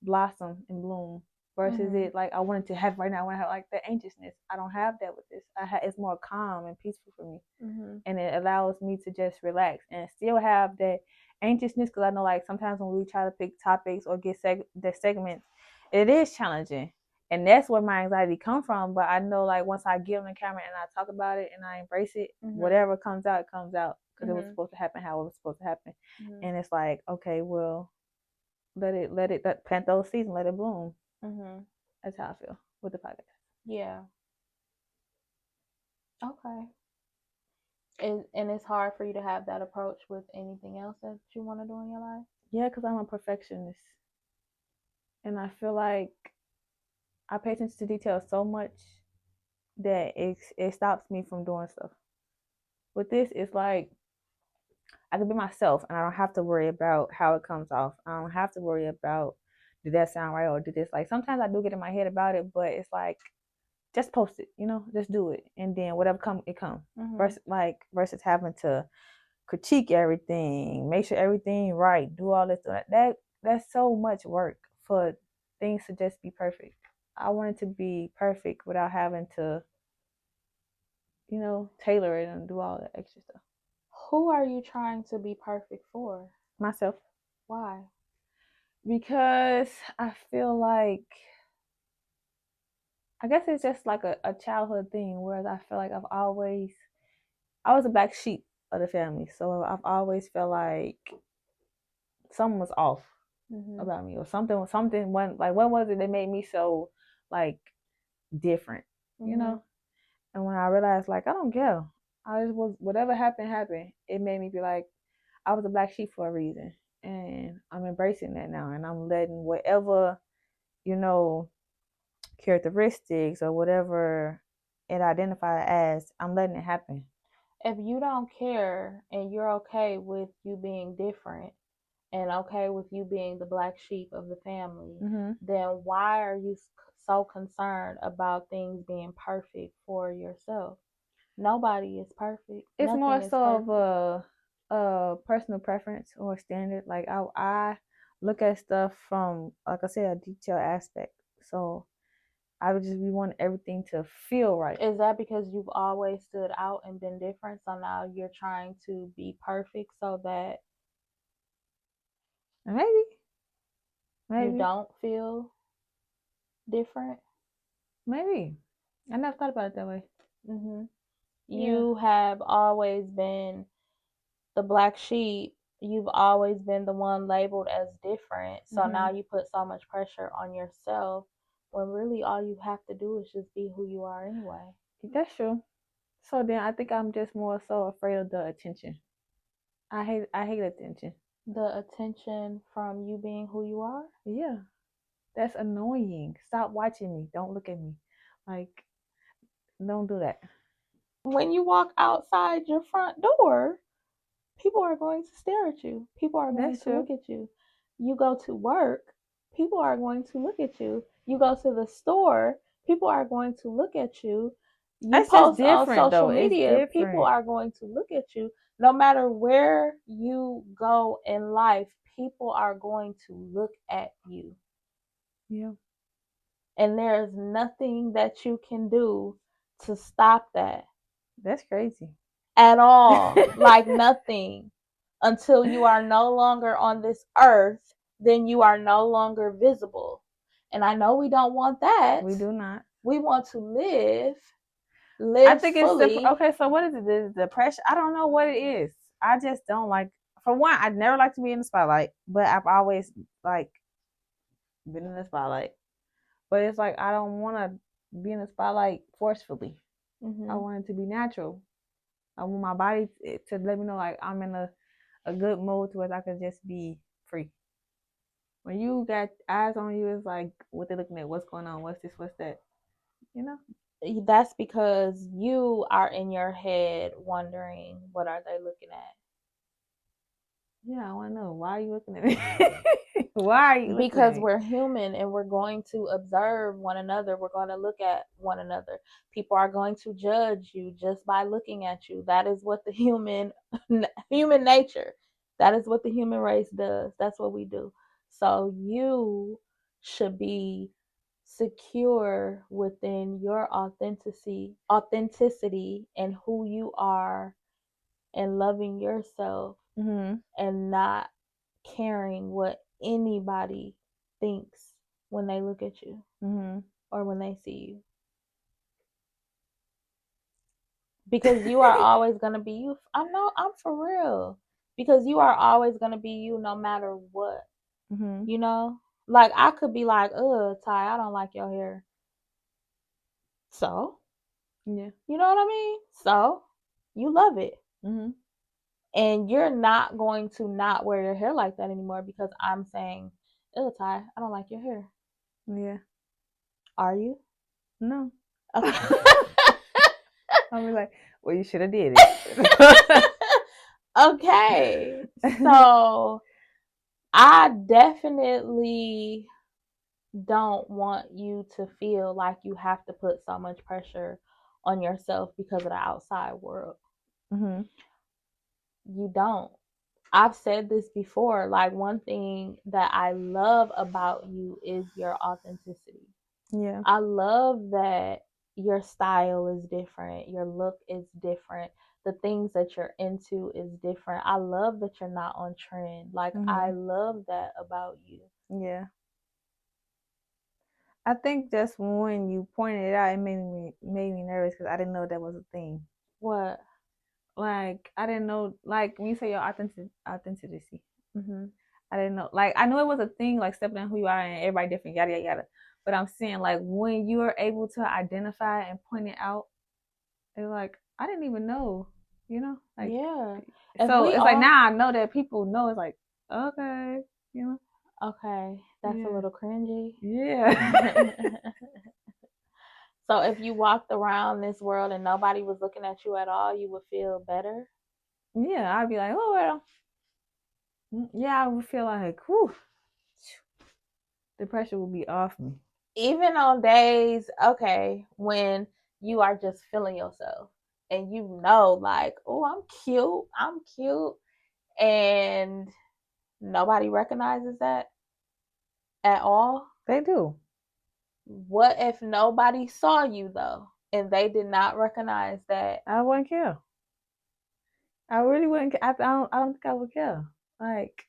A: blossom and bloom versus it like I wanted to have right now. I want to have like the anxiousness. I don't have that with this. It's more calm and peaceful for me, and it allows me to just relax and still have that anxiousness because I know like sometimes when we try to pick topics or get the segments, it is challenging. And that's where my anxiety comes from. But I know, like, once I get on the camera and I talk about it and I embrace it, whatever comes out, it comes out because it was supposed to happen how it was supposed to happen. And it's like, okay, well, let plant those seeds and let it bloom. That's how I feel with the podcast.
B: Yeah. Okay. And it's hard for you to have that approach with anything else that you want to do in your life?
A: Yeah, because I'm a perfectionist. And I feel like I pay attention to details so much that it stops me from doing stuff. With this, it's like I can be myself and I don't have to worry about how it comes off. I don't have to worry about did that sound right or did this. Like sometimes I do get in my head about it, but it's like just post it, just do it. And then whatever comes, it comes. Versus having to critique everything, make sure everything right, do all this. That's so much work for things to just be perfect. I want it to be perfect without having to, tailor it and do all that extra stuff.
B: Who are you trying to be perfect for?
A: Myself.
B: Why?
A: Because I feel like, I guess it's just like a childhood thing, whereas I feel like I was a black sheep of the family. So I've always felt like something was off about me or something went, like, what was it that made me so like different, And when I realized like, I don't care. I just was, whatever happened. It made me be like, I was a black sheep for a reason. And I'm embracing that now. And I'm letting whatever, characteristics or whatever it identified as, I'm letting it happen.
B: If you don't care and you're okay with you being different and okay with you being the black sheep of the family, then why are you so concerned about things being perfect for yourself? Nobody is perfect.
A: It's
B: Nothing
A: more
B: is
A: so
B: perfect.
A: of a personal preference or standard. Like I look at stuff from, like I said, a detailed aspect. So I would just be wanting everything to feel right.
B: Is that because you've always stood out and been different? So now you're trying to be perfect so that
A: maybe
B: you don't feel different?
A: Maybe. I never thought about it that way.
B: You have always been the black sheep. You've always been the one labeled as different. So now you put so much pressure on yourself when really all you have to do is just be who you are anyway.
A: That's true. So then I think I'm just more so afraid of the attention. I hate attention.
B: The attention from you being who you are?
A: Yeah. That's annoying. Stop watching me. Don't look at me. Like, Don't do that.
B: When you walk outside your front door, people are going to stare at you. People are going
A: That's
B: to
A: true.
B: look at you. You go to work, people are going to look at you. You go to the store, people are going to look at you. You
A: That's just
B: post on
A: different,
B: social
A: though. It's
B: media, people
A: different.
B: are going to look at you. No matter where you go in life, people are going to look at you.
A: Yeah.
B: And there's nothing that you can do to stop that
A: That's crazy.
B: at all. Like nothing. Until you are no longer on this earth, then you are no longer visible. And I know we don't want that.
A: We do not.
B: We want to live
A: I think
B: fully.
A: it's okay. So what is it? The depression? I don't know what it is. I just don't like. For one, I never like to be in the spotlight, but I've always like been in the spotlight. But it's like I don't want to be in the spotlight forcefully. I want it to be natural. I want my body to let me know like I'm in a good mode to where I can just be free. When you got eyes on you, it's like what they're looking at, what's going on, what's this, what's that, you know?
B: That's because you are in your head wondering, what are they looking at?
A: Yeah, I want to know, why are you looking at me? Why are you looking
B: Because
A: at me?
B: we're human and we're going to observe one another. We're going to look at one another. People are going to judge you just by looking at you. That is what the human nature. That is what the human race does. That's what we do. So you should be secure within your authenticity and who you are, and loving yourself, and not caring what anybody thinks when they look at you or when they see you. Because you are always going to be you. I know, I'm for real. Because you are always going to be you no matter what. You know? Like, I could be like, Ty, I don't like your hair. So?
A: Yeah.
B: You know what I mean? So? You love it. And you're not going to not wear your hair like that anymore because I'm saying, Ty, I don't like your hair.
A: Yeah.
B: Are you?
A: No.
B: Okay.
A: I'll be like, well, you should have did it.
B: Okay. So I definitely don't want you to feel like you have to put so much pressure on yourself because of the outside world. You don't. I've said this before, like, one thing that I love about you is your authenticity.
A: Yeah.
B: I love that your style is different, your look is different, the things that you're into is different. I love that you're not on trend. Like, I love that about you.
A: Yeah. I think just when you pointed it out, it made me nervous because I didn't know that was a thing.
B: What?
A: Like, I didn't know, like, when you say your authenticity, I didn't know, like, I knew it was a thing, like, stepping on who you are and everybody different, yada, yada, yada. But I'm saying, like, when you're able to identify and point it out, it's like, I didn't even know, you know? Like,
B: yeah.
A: So it's like, now I know that people know. It's like, okay, you know?
B: Okay, that's a little cringy.
A: Yeah.
B: So if you walked around this world and nobody was looking at you at all, you would feel better?
A: Yeah, I'd be like, oh, well. Yeah, I would feel like, whew, the pressure would be off me.
B: Even on days, okay, when you are just feeling yourself and you know, like, oh, I'm cute, and nobody recognizes that at all.
A: They do.
B: What if nobody saw you, though, and they did not recognize that?
A: I wouldn't care. I really wouldn't. I don't think I would care. Like,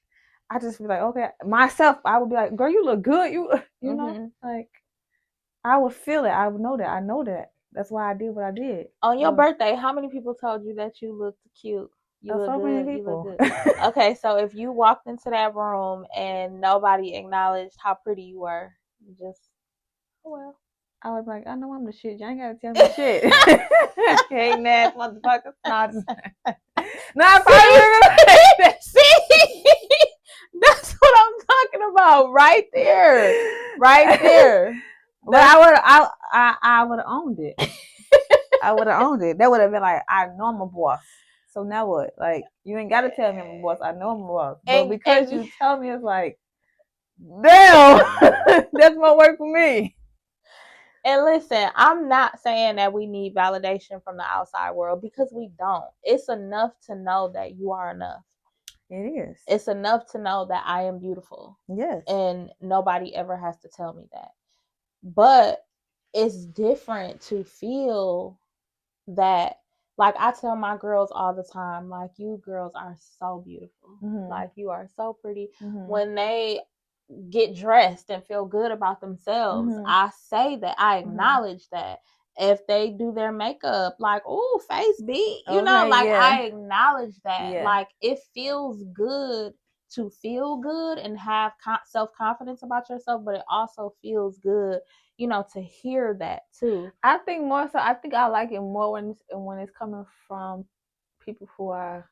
A: I just be like, okay, myself. I would be like, girl, you look good. You know, like, I would feel it. I would know that. I know that. That's why I did what I did.
B: On your birthday, how many people told you that you looked cute? You look
A: so
B: good.
A: many people.
B: You look good. Okay, so if you walked into that room and nobody acknowledged how pretty you were, you just, oh well.
A: I was like, I know I'm the shit. You ain't gotta tell me shit. Hating ass motherfucker.
B: See, that's what I'm talking about, right there, right there.
A: But I would have owned it. I would have owned it. That would have been like, I know I'm a boss. So now what? Like, you ain't got to tell me I'm a boss. I know I'm a boss. But because you tell me, it's like, damn, that's more work for me.
B: And listen, I'm not saying that we need validation from the outside world, because we don't. It's enough to know that you are enough.
A: It is.
B: It's enough to know that I am beautiful.
A: Yes.
B: And nobody ever has to tell me that. But it's different to feel that, like I tell my girls all the time, like, you girls are so beautiful. Mm-hmm. Like, you are so pretty. Mm-hmm. When they get dressed and feel good about themselves, mm-hmm. I say that, I acknowledge mm-hmm. that. If they do their makeup, like, oh, face beat, you know, like, yeah. I acknowledge that. Yeah. Like, it feels good to feel good and have self-confidence about yourself, but it also feels good, you know, to hear that too.
A: I think more so, I think I like it more when it's coming from people who I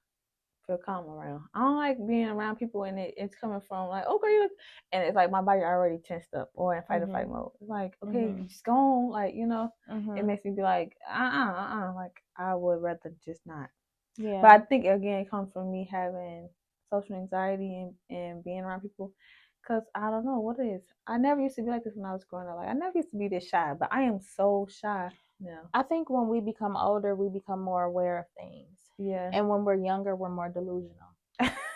A: feel calm around. I don't like being around people and it's coming from like, okay, and it's like my body already tensed up or in fight or flight mode. It's like, okay, mm-hmm. just go on, like, you know, mm-hmm. It makes me be like, like I would rather just not. Yeah. But I think again, it comes from me having social anxiety and being around people. Because I don't know what it is. I never used to be like this when I was growing up. Like, I never used to be this shy, but I am so shy now.
B: I think when we become older, we become more aware of things.
A: Yeah.
B: And when we're younger, we're more delusional.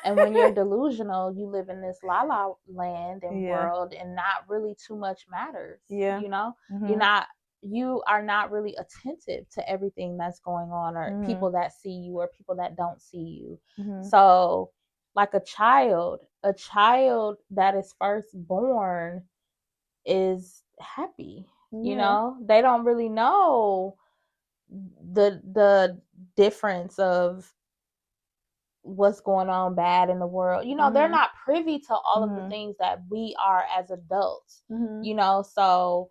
B: And when you're delusional, you live in this la-la land and world, and not really too much matters.
A: Yeah.
B: You know?
A: Mm-hmm.
B: You are not really attentive to everything that's going on, or mm-hmm. people that see you or people that don't see you. Mm-hmm. So, like a child that is first born is happy. Yeah. You know, they don't really know the difference of what's going on bad in the world. You know, mm-hmm. they're not privy to all mm-hmm. of the things that we are as adults. Mm-hmm. You know, so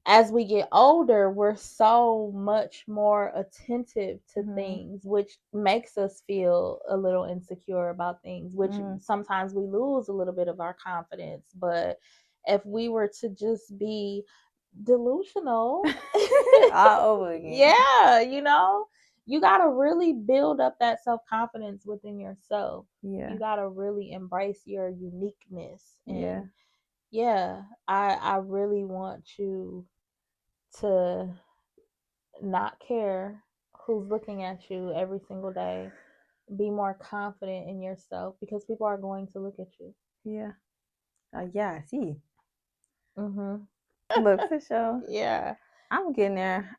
B: as we get older, we're so much more attentive to mm-hmm. things, which makes us feel a little insecure about things, which mm-hmm. sometimes we lose a little bit of our confidence. But if we were to just be delusional
A: all over again.
B: Yeah, you know, you got to really build up that self-confidence within yourself.
A: Yeah.
B: You got to really embrace your uniqueness. And yeah, I really want you to not care who's looking at you every single day. Be more confident in yourself, because people are going to look at you.
A: Yeah. Yeah, I see.
B: Mm-hmm.
A: Look, for sure.
B: Yeah.
A: I'm getting there.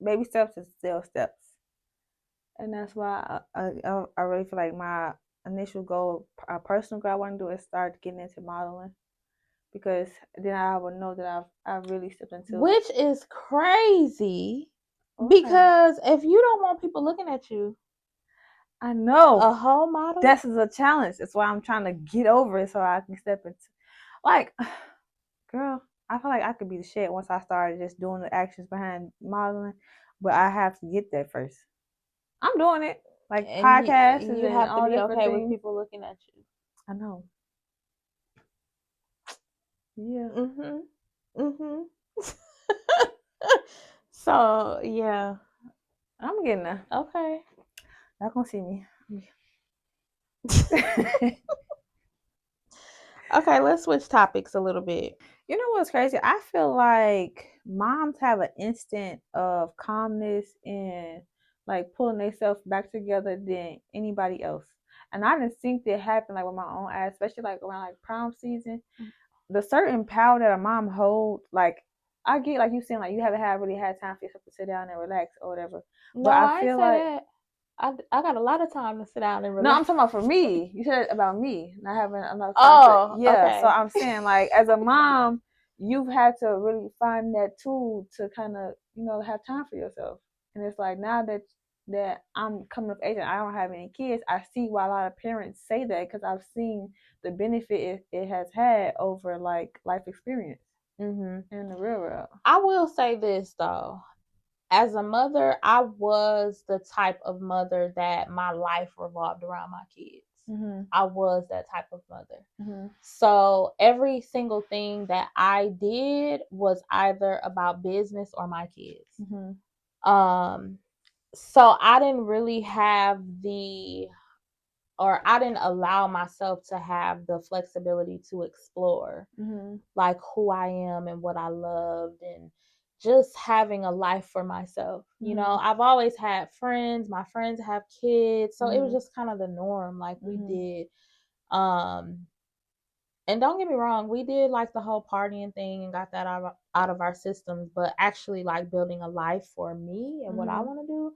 A: Baby steps is still steps. And that's why I really feel like my initial goal, personal goal I want to do, is start getting into modeling. Because then I would know that I've really stepped into.
B: Which is crazy. Okay. Because if you don't want people looking at you,
A: I know.
B: A whole model?
A: This is a challenge. That's why I'm trying to get over it so I can step into. Like, girl, I feel like I could be the shit once I started just doing the actions behind modeling. But I have to get there first. I'm doing it. Like, and podcasts.
B: You have to be okay with people looking at you.
A: I know. Yeah.
B: So, yeah.
A: I'm getting there.
B: Okay.
A: Y'all gonna see me.
B: Okay, let's switch topics a little bit.
A: You know what's crazy? I feel like moms have an instant of calmness and like pulling themselves back together than anybody else. And I didn't think that happened like with my own eyes, especially like around like prom season. The certain power that a mom holds, like, I get like you saying like you haven't really had time for yourself to sit down and relax or whatever.
B: No, but I feel like that. I got a lot of time to sit down and relax.
A: No, I'm talking about for me. You said about me not having enough time. Okay. So I'm saying like as a mom, you've had to really find that tool to kind of, you know, have time for yourself. And it's like now that I'm coming of age and I don't have any kids, I see why a lot of parents say that, because I've seen the benefit it has had over like life experience in the real world.
B: I will say this though. As a mother, I was the type of mother that my life revolved around my kids. I was that type of mother. So every single thing that I did was either about business or my kids. So I didn't really have I didn't allow myself to have the flexibility to explore like who I am and what I loved, and just having a life for myself. You know, I've always had friends, my friends have kids, so it was just kind of the norm. Like we did, and don't get me wrong, we did like the whole partying thing and got that out of our systems, but actually like building a life for me and what I want to do,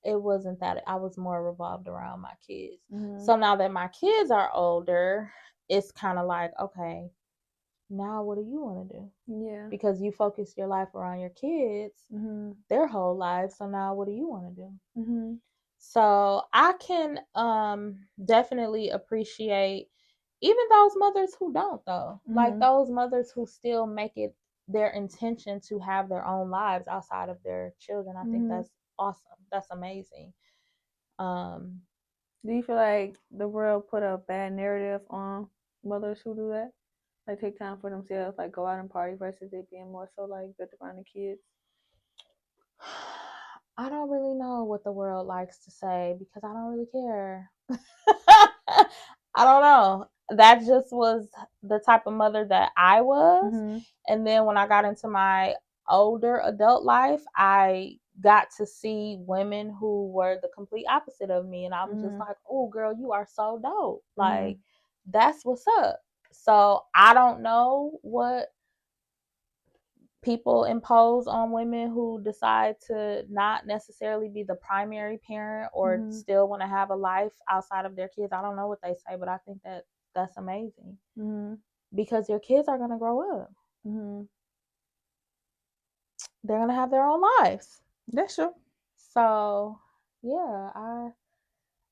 B: it wasn't that. I was more revolved around my kids. So now that my kids are older, it's kind of like, okay, now what do you want to do?
A: Yeah.
B: Because you focus your life around your kids, their whole life. So now what do you want to do? So I can definitely appreciate even those mothers who don't, though. Like those mothers who still make it their intention to have their own lives outside of their children. I think that's awesome. That's amazing.
A: Do you feel like the world put a bad narrative on mothers who do that? Like take time for themselves, like go out and party versus it being more so like good around the kids?
B: I don't really know what the world likes to say because I don't really care. I don't know. That just was the type of mother that I was. And then when I got into my older adult life, I got to see women who were the complete opposite of me. And I was just like, oh, girl, you are so dope. Like, that's what's up. So I don't know what people impose on women who decide to not necessarily be the primary parent or still want to have a life outside of their kids. I don't know what they say, but I think that that's amazing because your kids are going to grow up. They're going to have their own lives.
A: That's true.
B: So yeah,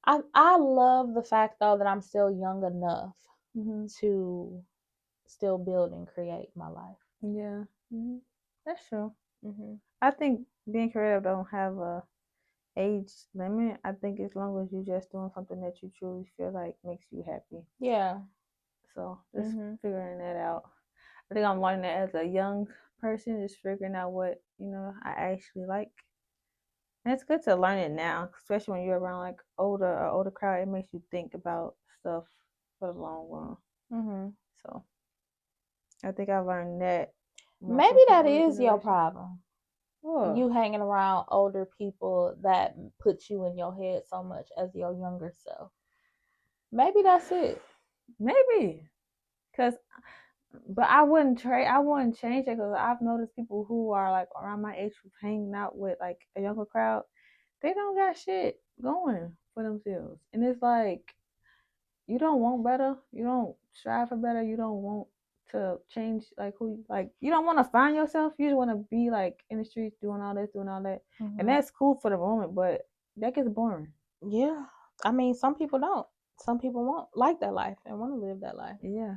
B: I love the fact though that I'm still young enough to still build and create my life.
A: Yeah. That's true. I think being creative don't have a age limit. I think as long as you're just doing something that you truly feel like makes you happy.
B: Yeah.
A: So just figuring that out. I think I'm learning that as a young person, just figuring out what, I actually like. And it's good to learn it now, especially when you're around like older crowd. It makes you think about stuff for the long run. So I think I learned that.
B: Maybe that is your problem.
A: What?
B: You hanging around older people that put you in your head so much as your younger self. Maybe that's it.
A: Maybe. But I wouldn't change it because I've noticed people who are like around my age who hanging out with like a younger crowd, they don't got shit going for themselves. And it's like, you don't want better. You don't strive for better. You don't want to change like you don't want to find yourself. You just want to be like in the streets doing all this, doing all that. And that's cool for the moment, but that gets boring.
B: Yeah. I mean, some people don't. Some people won't like that life and want to live that life.
A: Yeah,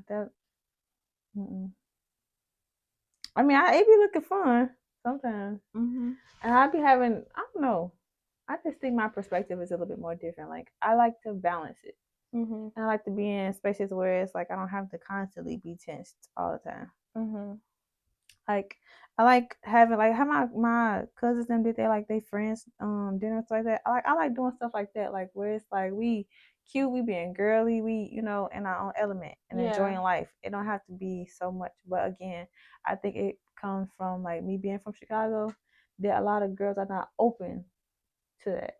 A: I mean, it be looking fun sometimes. And I be having, I don't know. I just think my perspective is a little bit more different. Like, I like to balance it. And I like to be in spaces where it's like I don't have to constantly be tensed all the time. Like, I like having how my cousins them did they friends dinners like that. I like doing stuff like that, like where it's like we cute, we being girly, we in our own element and enjoying life. It don't have to be so much, but again, I think it comes from like me being from Chicago. That a lot of girls are not open to that,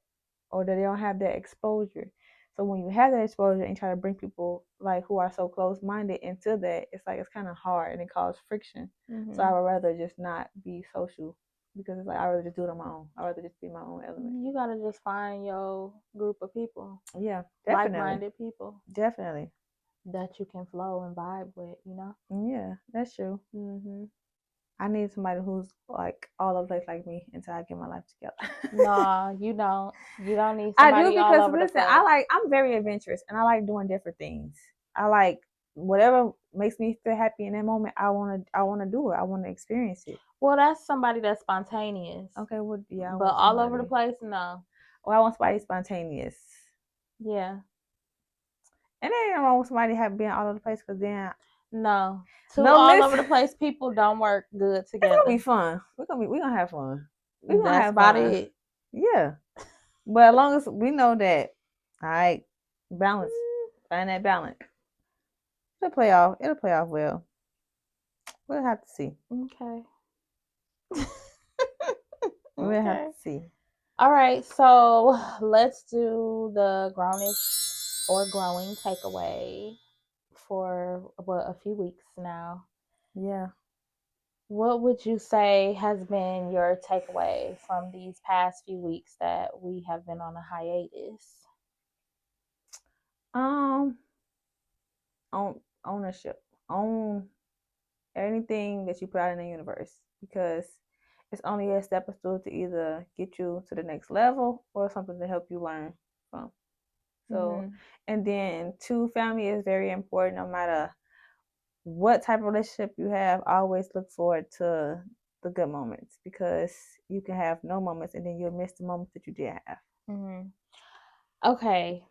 A: or that they don't have that exposure. So when you have that exposure and try to bring people like who are so close minded into that, it's like it's kind of hard and it causes friction. So I would rather just not be social because it's like I rather just do it on my own. I rather just be my own element.
B: You gotta just find your group of people.
A: Yeah, definitely.
B: Like-minded people.
A: Definitely.
B: That you can flow and vibe with,
A: Yeah, that's true. I need somebody who's like all over the place like me until I get my life together.
B: No, you don't. You don't need somebody
A: I do because
B: all over
A: listen,
B: the place.
A: I'm very adventurous and I like doing different things. I like whatever makes me feel happy in that moment. I wanna do it. I wanna experience it.
B: Well, that's somebody that's spontaneous.
A: Okay, well yeah.
B: But all over the place, no.
A: Well, I want somebody spontaneous.
B: Yeah.
A: And there ain't wrong with somebody being all over the place, because then
B: No. Two
A: no
B: all
A: miss.
B: over the place people don't work good
A: It's
B: together.
A: gonna be fun. We're gonna have fun. We're gonna
B: That's
A: have
B: about
A: fun.
B: it.
A: Yeah. But as long as we know that, all right, balance. Find that balance. It'll play off well. We'll have to see.
B: Okay.
A: We'll have to see.
B: All right, so let's do the grownish or growing takeaway for a few weeks now.
A: Yeah.
B: What would you say has been your takeaway from these past few weeks that we have been on a hiatus?
A: Ownership. Own anything that you put out in the universe, because it's only a stepping stool to either get you to the next level or something to help you learn from. So, and then 2, family is very important. No matter what type of relationship you have, always look forward to the good moments, because you can have no moments and then you'll miss the moments that you did have.
B: Okay.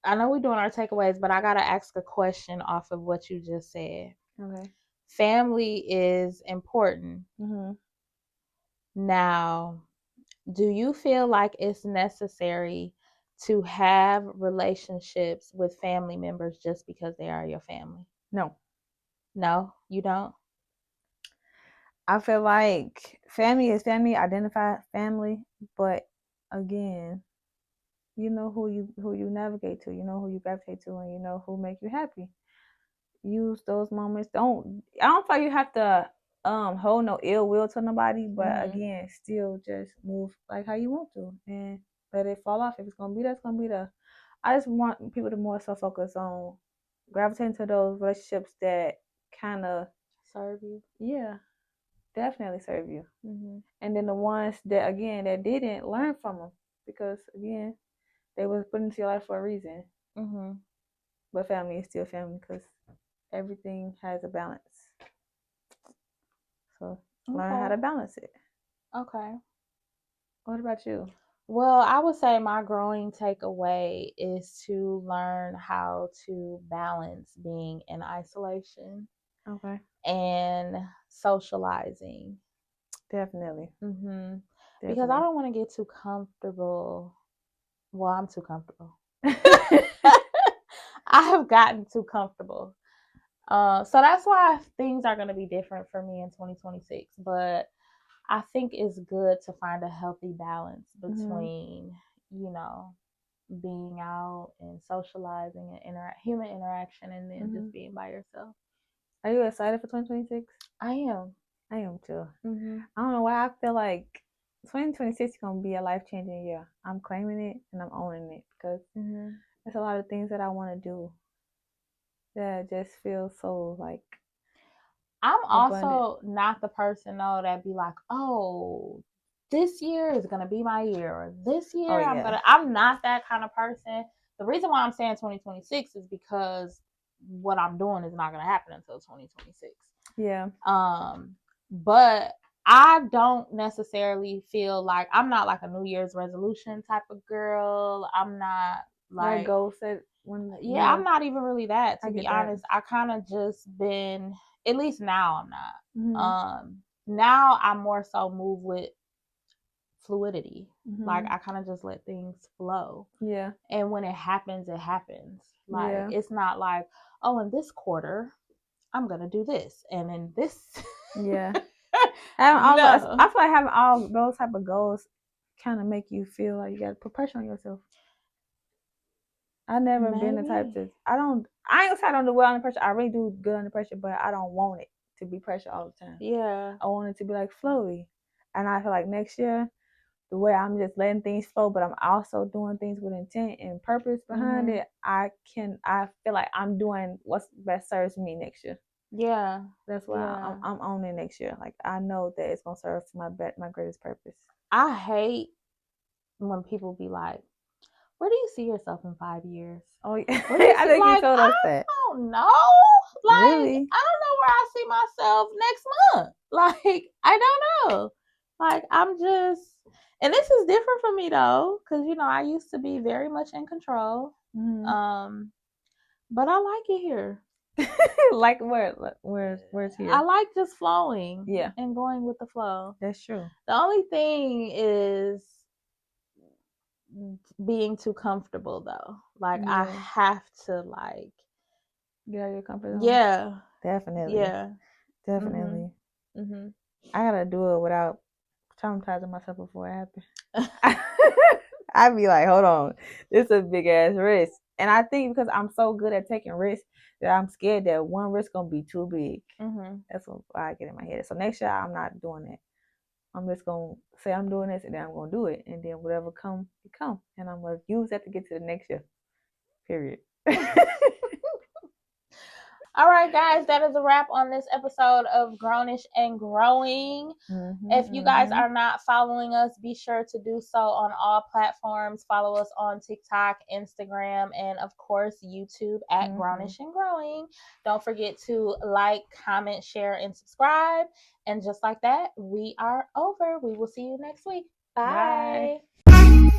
B: I know we're doing our takeaways, but I got to ask a question off of what you just said.
A: Okay.
B: Family is important. Now, do you feel like it's necessary to have relationships with family members just because they are your family?
A: No.
B: No, you don't?
A: I feel like family is family, identify family, but again, you know who you navigate to, you know who you gravitate to, and you know who make you happy. Use those moments. I don't feel like you have to hold no ill will to nobody, but again, still just move like how you want to and let it fall off. If it's gonna be there, it's gonna be there. I just want people to more so focus on gravitating to those relationships that kind of
B: serve you.
A: Yeah, definitely serve you. And then the ones that again that didn't, learn from them, because again they was put into your life for a reason. But family is still family, because everything has a balance. So learn how to balance it.
B: Okay.
A: What about you?
B: Well, I would say my growing takeaway is to learn how to balance being in isolation.
A: Okay.
B: And socializing.
A: Definitely.
B: Because I don't want to get too comfortable. Well, I'm too comfortable. I have gotten too comfortable. So that's why things are going to be different for me in 2026. But I think it's good to find a healthy balance between, you know, being out and socializing and human interaction, and then just being by yourself.
A: Are you excited for 2026?
B: I am.
A: I am too. I don't know why I feel like 2026 is going to be a life-changing year. I'm claiming it and I'm owning it, because there's a lot of things that I want to do that just feel so like
B: I'm also not the person though that be like, oh, this year is gonna be my year, or this year I'm not that kind of person. The reason why I'm saying 2026 is because what I'm doing is not gonna happen until 2026.
A: Yeah.
B: But I don't necessarily feel like, I'm not like a New Year's resolution type of girl. I'm not like
A: goal set
B: I'm not even really that, to be honest. I kind of just been, at least now I'm not. Now I more so move with fluidity. Like I kind of just let things flow.
A: Yeah.
B: And when it happens, it happens. Like it's not like, oh, in this quarter I'm gonna do this, and in this
A: Yeah. I feel like having all those type of goals kind of make you feel like you got to put pressure on yourself. I've never been the type to. I ain't gonna say I don't do well under pressure. I really do good under pressure, but I don't want it to be pressure all the time.
B: Yeah.
A: I want it to be like flowy. And I feel like next year, the way I'm just letting things flow, but I'm also doing things with intent and purpose behind it, I feel like I'm doing what's best serves me next year.
B: Yeah.
A: That's why I'm owning next year. Like I know that it's gonna serve my greatest purpose.
B: I hate when people be like, where do you see yourself in 5 years?
A: Oh yeah. I think you told us that.
B: I don't know. Like really? I don't know where I see myself next month. Like I don't know. Like I'm just, and this is different for me though, because you know I used to be very much in control. But I like it here.
A: Like where's here?
B: I like just flowing.
A: Yeah.
B: And going with the flow.
A: That's true.
B: The only thing is being too comfortable though. Like I have to like
A: get out of your comfort zone.
B: Yeah.
A: Definitely.
B: Yeah.
A: Definitely.
B: Mm-hmm.
A: I gotta do it without traumatizing myself before it happens. I'd be like, hold on, this is a big ass risk. And I think because I'm so good at taking risks that I'm scared that one risk gonna be too big. That's what I get in my head. So next year I'm not doing that. I'm just gonna say I'm doing this and then I'm gonna do it. And then whatever come, it come. And I'm gonna use that to get to the next year. Period.
B: All right, guys, that is a wrap on this episode of Grownish and Growing. If you guys are not following us, be sure to do so on all platforms. Follow us on TikTok, Instagram, and of course, YouTube at Grownish and Growing. Don't forget to like, comment, share, and subscribe. And just like that, we are over. We will see you next week. Bye. Bye.